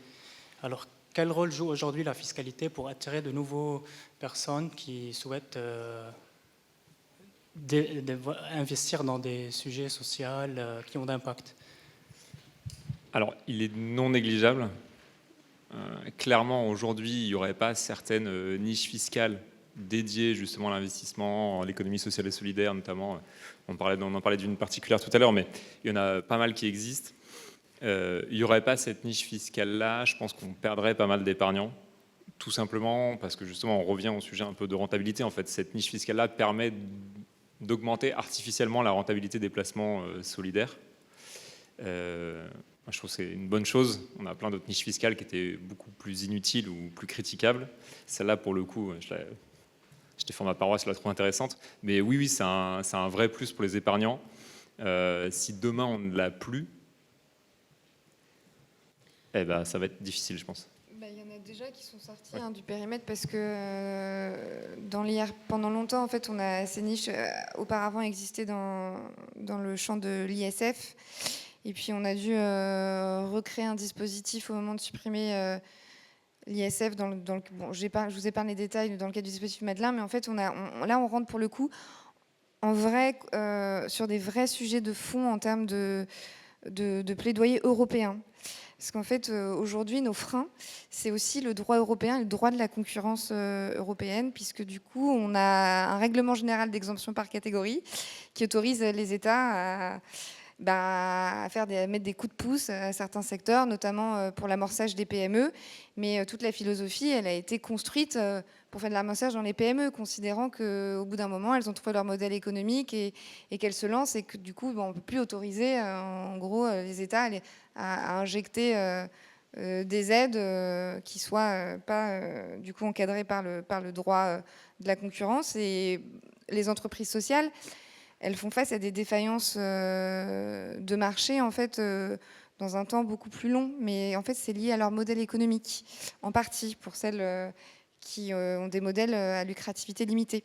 Alors, quel rôle joue aujourd'hui la fiscalité pour attirer de nouvelles personnes qui souhaitent investir dans des sujets sociaux qui ont d'impact? Alors, il est non négligeable. Clairement, aujourd'hui, il n'y aurait pas certaines niches fiscales dédiées justement à l'investissement, à l'économie sociale et solidaire notamment. On en parlait d'une particulière tout à l'heure, mais il y en a pas mal qui existent. Il n'y aurait pas cette niche fiscale-là, je pense qu'on perdrait pas mal d'épargnants, tout simplement parce que justement on revient au sujet un peu de rentabilité. En fait, cette niche fiscale-là permet d'augmenter artificiellement la rentabilité des placements solidaires. Je trouve que c'est une bonne chose. On a plein d'autres niches fiscales qui étaient beaucoup plus inutiles ou plus critiquables. Celle-là, pour le coup, je défends ma paroisse, je la trouve intéressante. Mais oui, c'est un vrai plus pour les épargnants. Si demain on ne l'a plus, eh ben, ça va être difficile, je pense. Il y en a déjà qui sont sortis du périmètre parce que pendant longtemps, en fait, ces niches auparavant existaient dans le champ de l'ISF. Et puis on a dû recréer un dispositif au moment de supprimer l'ISF. Je vous épargne les détails dans le cadre du dispositif Madelin, mais en fait, là, on rentre pour le coup en vrai sur des vrais sujets de fond en termes de plaidoyer européen. Parce qu'en fait, aujourd'hui, nos freins, c'est aussi le droit européen, le droit de la concurrence européenne, puisque du coup, on a un règlement général d'exemption par catégorie qui autorise les États à mettre des coups de pouce à certains secteurs, notamment pour l'amorçage des PME. Mais toute la philosophie, elle a été construite pour faire de l'amorçage dans les PME, considérant qu'au bout d'un moment, elles ont trouvé leur modèle économique et qu'elles se lancent et que du coup, on ne peut plus autoriser, en gros, les États à injecter des aides qui ne soient pas du coup encadrées par le droit de la concurrence. Et les entreprises sociales, elles font face à des défaillances de marché, en fait, dans un temps beaucoup plus long. Mais en fait, c'est lié à leur modèle économique, en partie, pour celles qui ont des modèles à lucrativité limitée.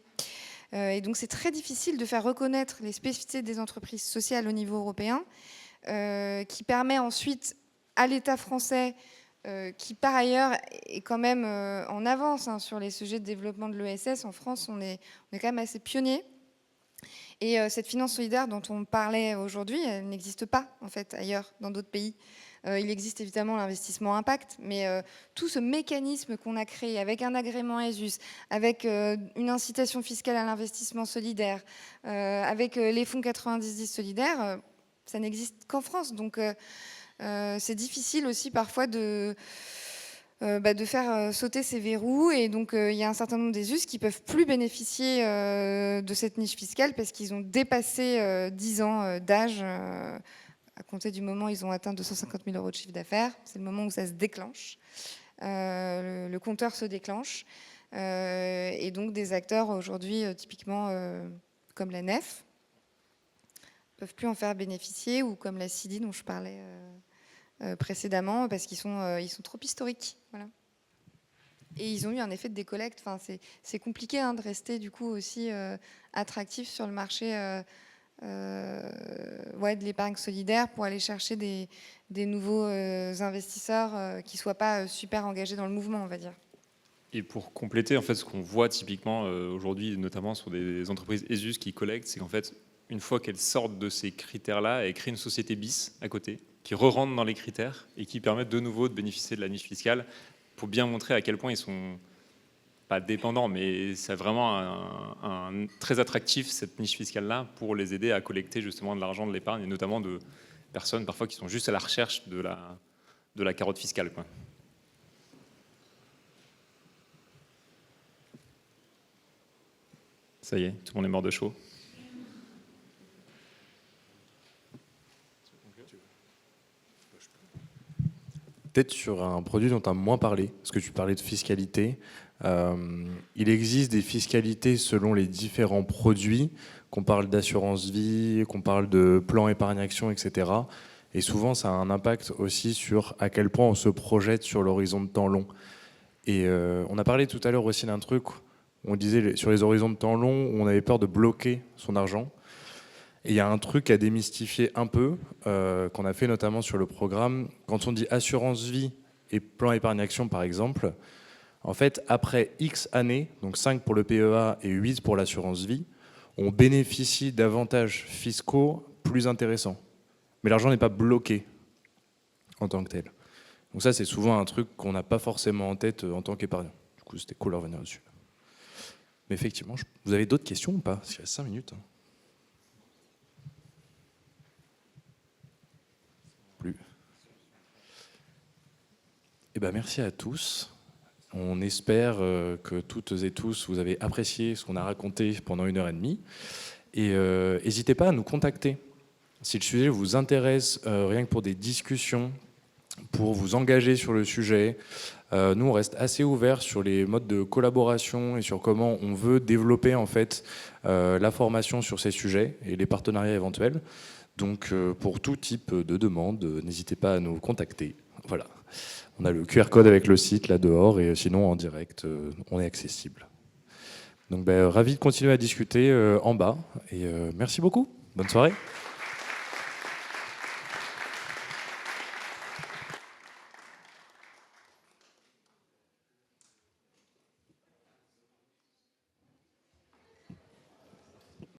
Et donc, c'est très difficile de faire reconnaître les spécificités des entreprises sociales au niveau européen, qui permet ensuite à l'État français, qui par ailleurs est quand même en avance sur les sujets de développement de l'ESS. En France, on est quand même assez pionnier. Et cette finance solidaire dont on parlait aujourd'hui, elle n'existe pas en fait ailleurs dans d'autres pays. Il existe évidemment l'investissement impact, mais tout ce mécanisme qu'on a créé avec un agrément ESUS, avec une incitation fiscale à l'investissement solidaire, avec les fonds 90-10 solidaires, ça n'existe qu'en France. Donc c'est difficile aussi parfois de faire sauter ces verrous. Et donc, il y a un certain nombre des US qui ne peuvent plus bénéficier de cette niche fiscale parce qu'ils ont dépassé 10 ans d'âge à compter du moment où ils ont atteint 250 000 € de chiffre d'affaires. C'est le moment où ça se déclenche. Le compteur se déclenche. Et donc, des acteurs aujourd'hui, typiquement comme la NEF, ne peuvent plus en faire bénéficier, ou comme la CIDI dont je parlais précédemment, parce qu'ils sont trop historiques. Voilà. Et ils ont eu un effet de décollecte. Enfin, c'est compliqué de rester du coup aussi attractif sur le marché de l'épargne solidaire pour aller chercher des nouveaux investisseurs qui ne soient pas super engagés dans le mouvement, on va dire. Et pour compléter, en fait, ce qu'on voit typiquement aujourd'hui, notamment sur des entreprises ESUS qui collectent, c'est qu'en fait, une fois qu'elles sortent de ces critères-là, elles créent une société bis à côté, qui re-rentre dans les critères et qui permettent de nouveau de bénéficier de la niche fiscale pour bien montrer à quel point ils sont pas dépendants, mais c'est vraiment un très attractif, cette niche fiscale-là, pour les aider à collecter justement de l'argent de l'épargne, et notamment de personnes parfois qui sont juste à la recherche de la carotte fiscale, quoi. Ça y est, tout le monde est mort de chaud. peut-être sur un produit dont tu as moins parlé, parce que tu parlais de fiscalité. Il existe des fiscalités selon les différents produits, qu'on parle d'assurance vie, qu'on parle de plan épargne-action, etc. Et souvent, ça a un impact aussi sur à quel point on se projette sur l'horizon de temps long. Et on a parlé tout à l'heure aussi d'un truc, on disait sur les horizons de temps long, on avait peur de bloquer son argent. Et il y a un truc à démystifier un peu, qu'on a fait notamment sur le programme. Quand on dit assurance vie et plan épargne-action, par exemple, en fait, après X années, donc 5 pour le PEA et 8 pour l'assurance vie, on bénéficie d'avantages fiscaux plus intéressants. Mais l'argent n'est pas bloqué en tant que tel. Donc ça, c'est souvent un truc qu'on n'a pas forcément en tête en tant qu'épargnant. Du coup, c'était cool de revenir dessus. Mais effectivement, vous avez d'autres questions ou pas? Il y a 5 minutes. Plus. Eh ben, merci à tous. On espère que toutes et tous, vous avez apprécié ce qu'on a raconté pendant 1h30. Et n'hésitez pas à nous contacter. Si le sujet vous intéresse, rien que pour des discussions, pour vous engager sur le sujet, nous on reste assez ouverts sur les modes de collaboration et sur comment on veut développer en fait la formation sur ces sujets et les partenariats éventuels. Donc pour tout type de demande, n'hésitez pas à nous contacter. Voilà. On a le QR code avec le site là dehors et sinon en direct, on est accessible. Donc ravi de continuer à discuter en bas et merci beaucoup. Bonne soirée.